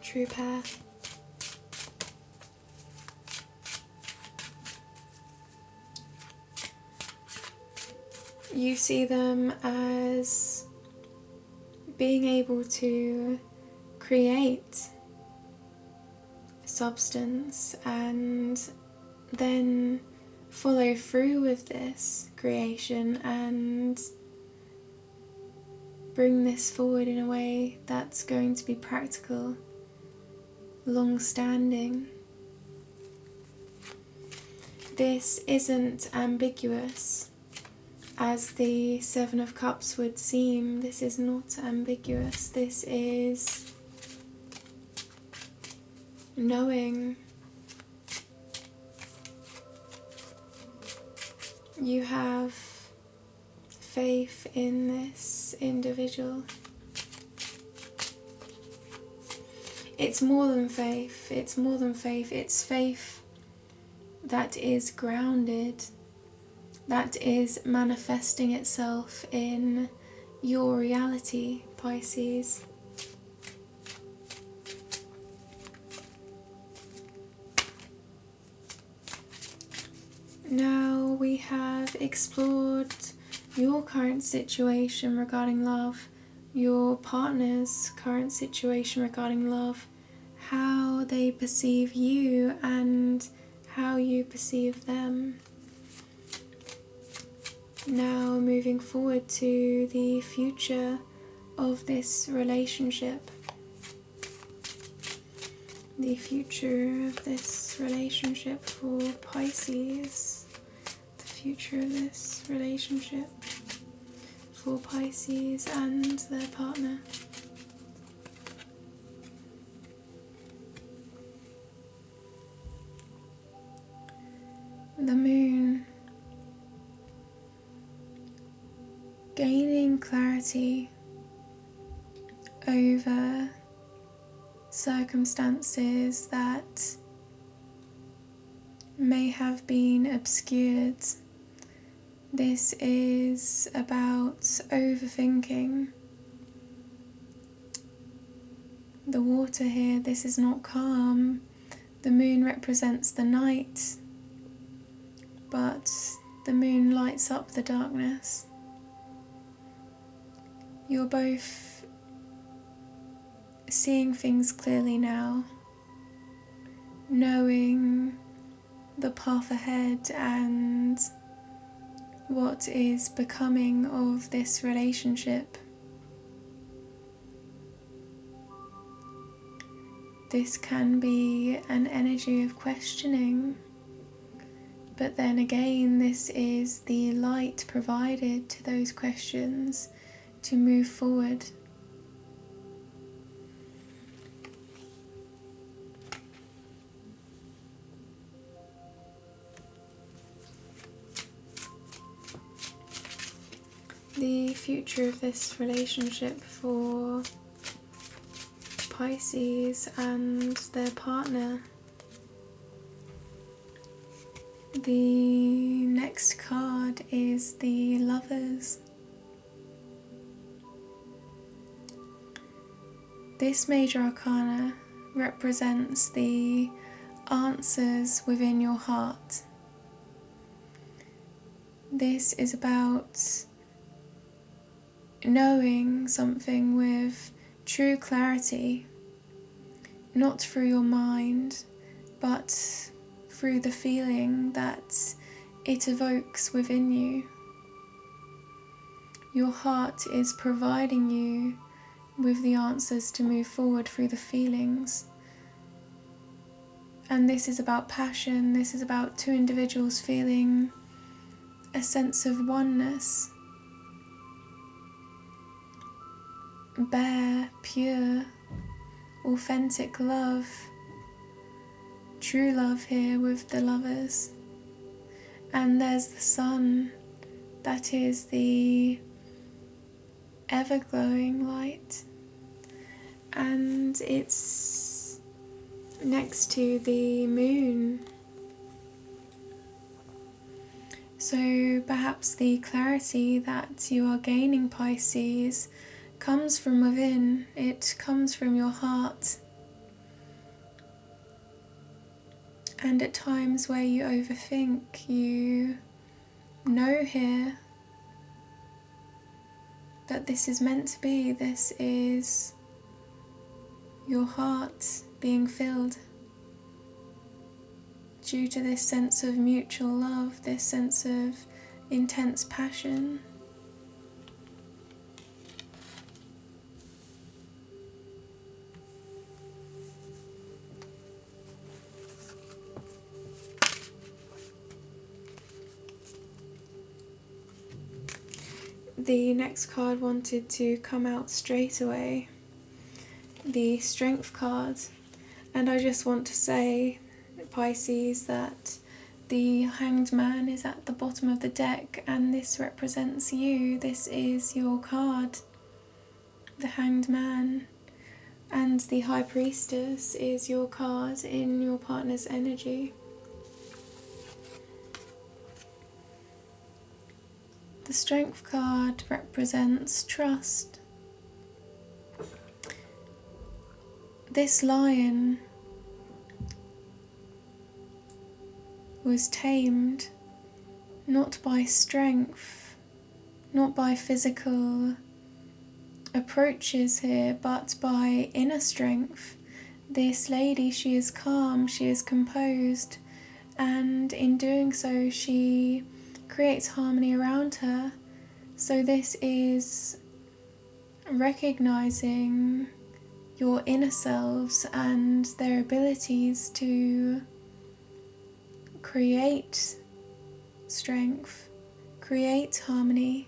True pair. You see them as being able to create substance and then follow through with this creation and bring this forward in a way that's going to be practical, long-standing. This isn't ambiguous. As the Seven of Cups would seem, this is not ambiguous. This is knowing you have faith in this individual. It's more than faith, it's more than faith, it's faith that is grounded, that is manifesting itself in your reality, Pisces. Now we have explored your current situation regarding love, your partner's current situation regarding love, how they perceive you and how you perceive them. Now moving forward to the future of this relationship. The future of this relationship for Pisces. The future of this relationship for Pisces and their partner. The moon. Gaining clarity over circumstances that may have been obscured. This is about overthinking. The water here, this is not calm. The moon represents the night. but the moon lights up the darkness. You're both seeing things clearly now, knowing the path ahead and what is becoming of this relationship. This can be an energy of questioning, but then again, this is the light provided to those questions to move forward. The future of this relationship for Pisces and their partner. The next card is the Lovers. This major arcana represents the answers within your heart. This is about knowing something with true clarity, not through your mind, but through the feeling that it evokes within you. Your heart is providing you with the answers to move forward through the feelings. And this is about passion, this is about two individuals feeling a sense of oneness. Bare, pure, authentic love, true love here with the Lovers. And there's the sun, that is the ever-glowing light, and it's next to the moon. So perhaps the clarity that you are gaining, Pisces, comes from within, it comes from your heart. And at times where you overthink, you know here that this is meant to be, this is your heart being filled due to this sense of mutual love, this sense of intense passion. The next card wanted to come out straight away, the Strength card, and I just want to say, Pisces, that the Hanged Man is at the bottom of the deck and this represents you. This is your card, the Hanged Man, and the High Priestess is your card in your partner's energy. The Strength card represents trust. This lion was tamed not by strength, not by physical approaches here, but by inner strength. This lady, she is calm, she is composed, and in doing so she creates harmony around her. So this is recognizing your inner selves and their abilities to create strength, create harmony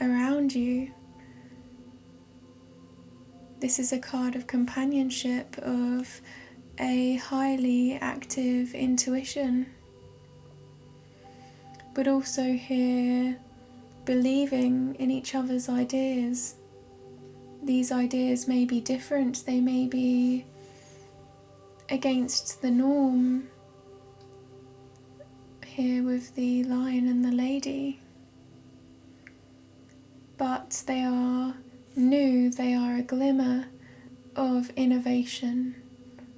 around you. This is a card of companionship, of a highly active intuition, but also here believing in each other's ideas. These ideas may be different, they may be against the norm, here with the lion and the lady, but they are new, they are a glimmer of innovation,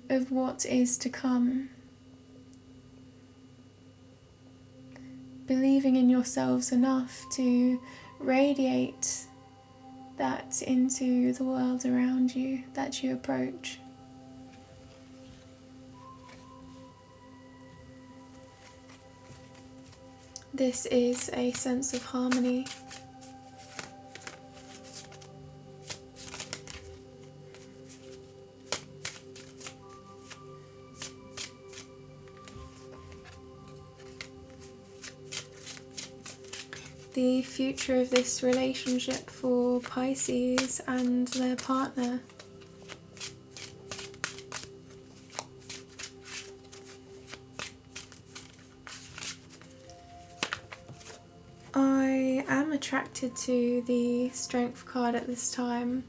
of what is to come. believing in yourselves enough to radiate that into the world around you that you approach. This is a sense of harmony. The future of this relationship for Pisces and their partner. I am attracted to the Strength card at this time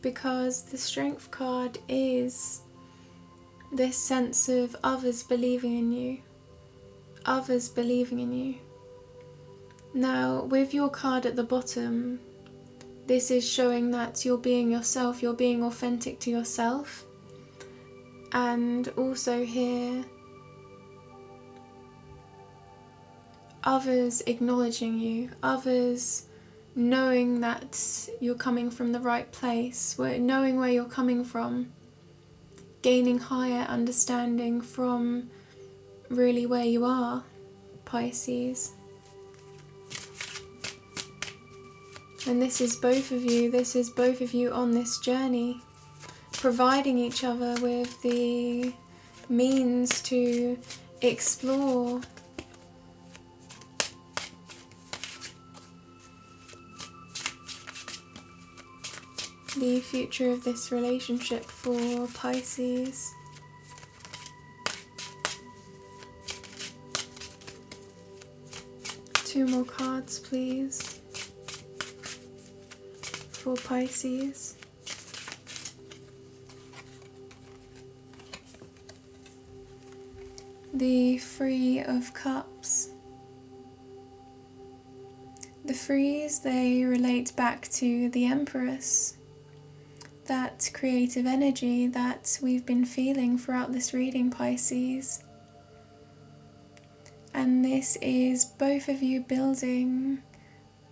because the Strength card is this sense of others believing in you. Others believing in you. Now, with your card at the bottom, this is showing that you're being yourself, you're being authentic to yourself. And also here, others acknowledging you, others knowing that you're coming from the right place, knowing where you're coming from, gaining higher understanding from really where you are, Pisces. And this is both of you on this journey, providing each other with the means to explore the future of this relationship for Pisces. Two more cards, please, for Pisces. The Three of Cups. The threes, they relate back to the Empress, that creative energy that we've been feeling throughout this reading, Pisces. And this is both of you building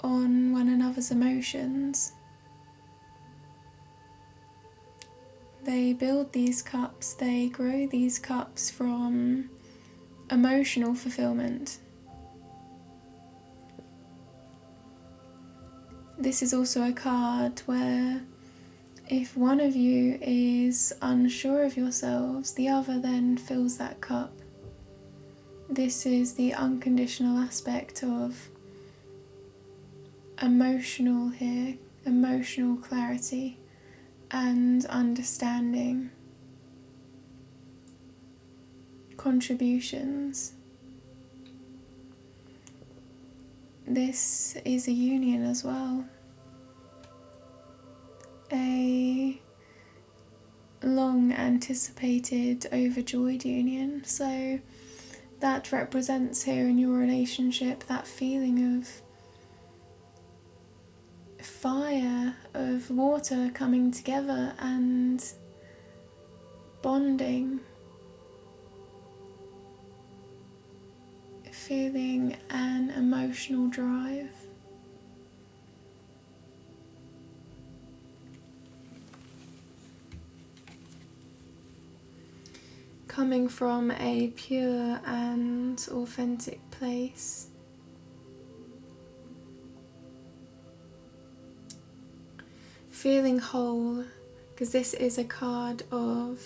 on one another's emotions. They build these cups, they grow these cups from emotional fulfillment. This is also a card where if one of you is unsure of yourselves, the other then fills that cup. This is the unconditional aspect of emotional here, emotional clarity and understanding, contributions. This is a union as well, a long anticipated, overjoyed union. So that represents here in your relationship that feeling of fire, of water coming together and bonding, feeling an emotional drive. Coming from a pure and authentic place. Feeling whole, because this is a card of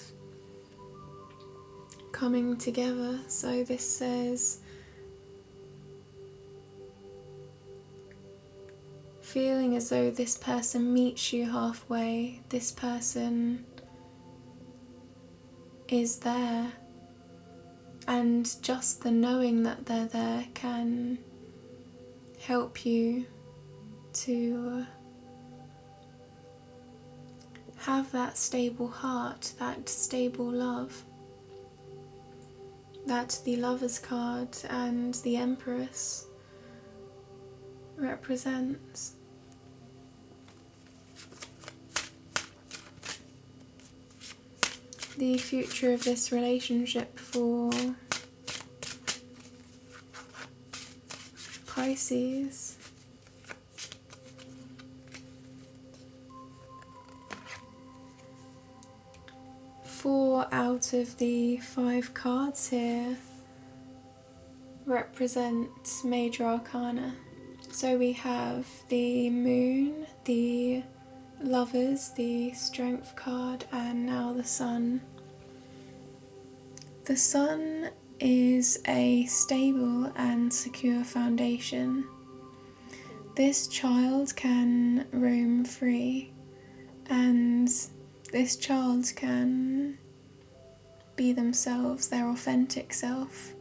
coming together. So this says feeling as though this person meets you halfway, this person is there, and just the knowing that they're there can help you to have that stable heart, that stable love that the Lover's card and the Empress represents. The future of this relationship for Pisces. Four out of the 5 cards here represent major arcana. So we have the Moon, the Lovers, the Strength card, and now the Sun. The Sun is a stable and secure foundation. This child can roam free, and this child can be themselves, their authentic self,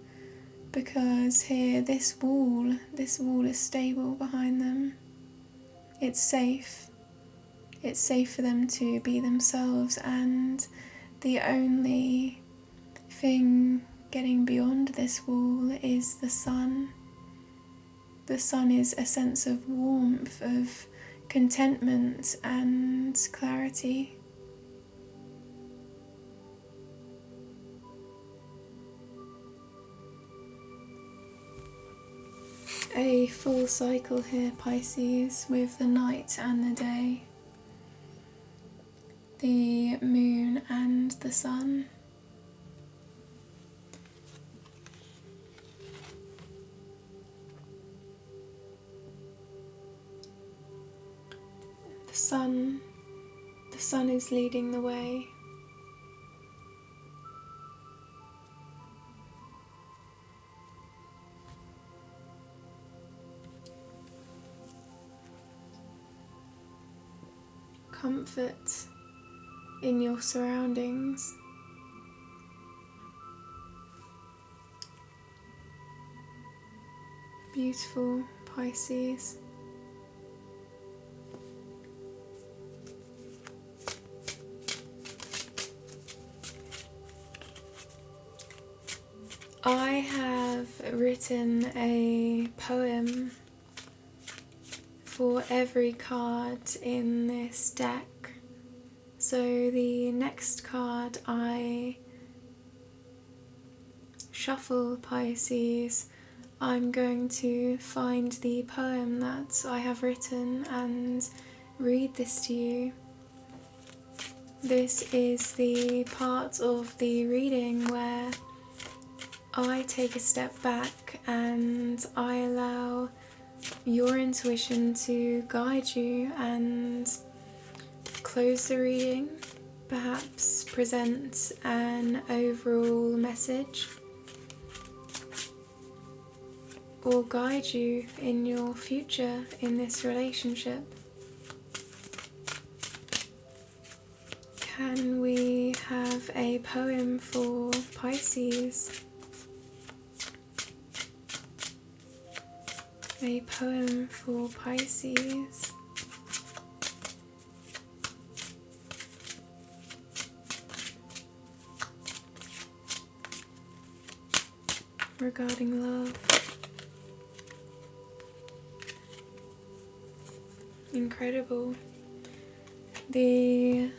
because here this wall is stable behind them. It's safe. It's safe for them to be themselves, and the only thing getting beyond this wall is the sun. The sun is a sense of warmth, of contentment and clarity. A full cycle here, Pisces, with the night and the day, the moon and the sun. The sun is leading the way. Comfort in your surroundings. Beautiful, Pisces. I have written a poem for every card in this deck. So the next card I shuffle, Pisces, I'm going to find the poem that I have written and read this to you. This is the part of the reading where I take a step back and I allow your intuition to guide you and close the reading, perhaps present an overall message, or guide you in your future in this relationship. Can we have a poem for Pisces? A poem for Pisces. Regarding love. Incredible. The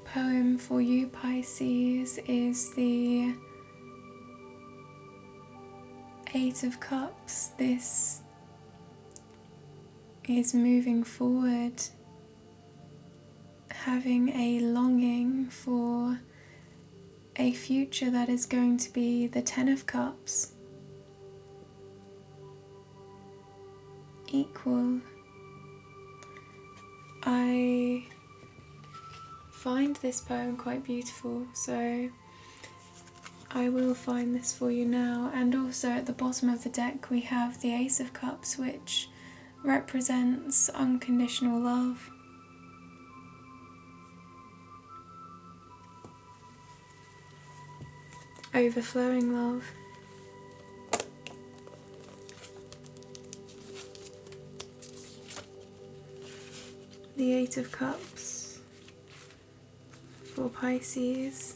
poem for you, Pisces, is the 8 of Cups. This is moving forward, having a longing for a future that is going to be the 10 of Cups. Equal. I find this poem quite beautiful, so I will find this for you now. And also at the bottom of the deck we have the Ace of Cups, which represents unconditional love. Overflowing love. The 8 of Cups for Pisces.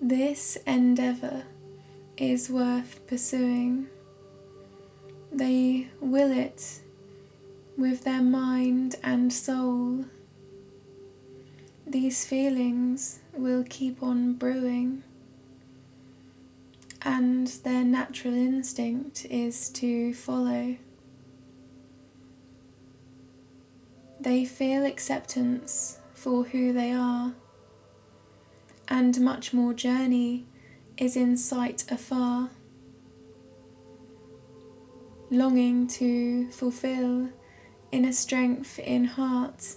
This endeavour is worth pursuing. They will it with their mind and soul. These feelings will keep on brewing, and their natural instinct is to follow. They feel acceptance for who they are, and much more journey is in sight afar. Longing to fulfill inner strength in heart,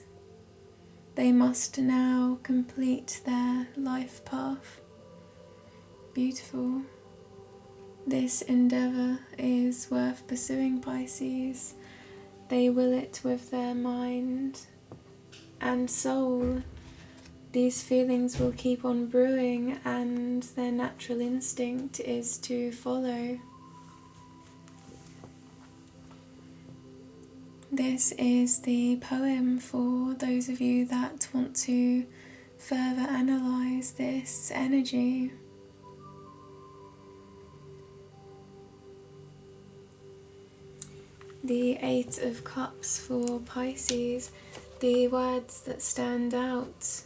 they must now complete their life path. Beautiful. This endeavour is worth pursuing, Pisces. They will it with their mind and soul. These feelings will keep on brewing, and their natural instinct is to follow. This is the poem for those of you that want to further analyse this energy. The Eight of Cups for Pisces, the words that stand out.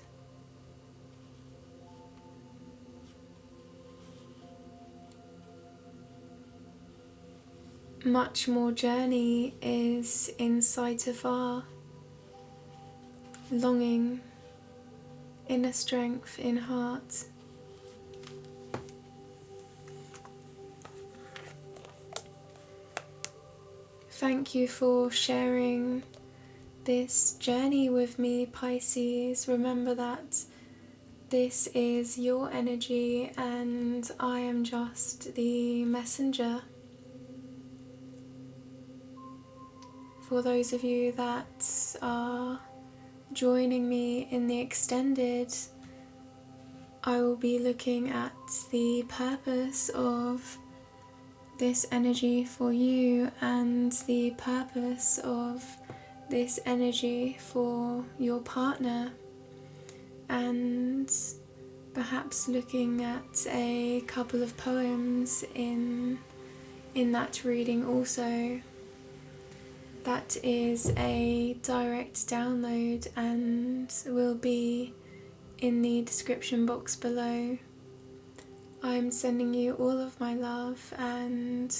Much more journey is in sight afar. Longing, inner strength in heart. Thank you for sharing this journey with me, Pisces. Remember that this is your energy and I am just the messenger. For those of you that are joining me in the extended, I will be looking at the purpose of this energy for you and the purpose of this energy for your partner, and perhaps looking at a couple of poems in that reading also. That is a direct download and will be in the description box below. I'm sending you all of my love and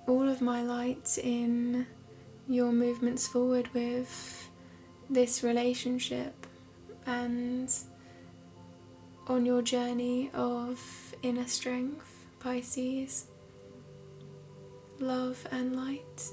all of my light in your movements forward with this relationship and on your journey of inner strength, Pisces. Love and light.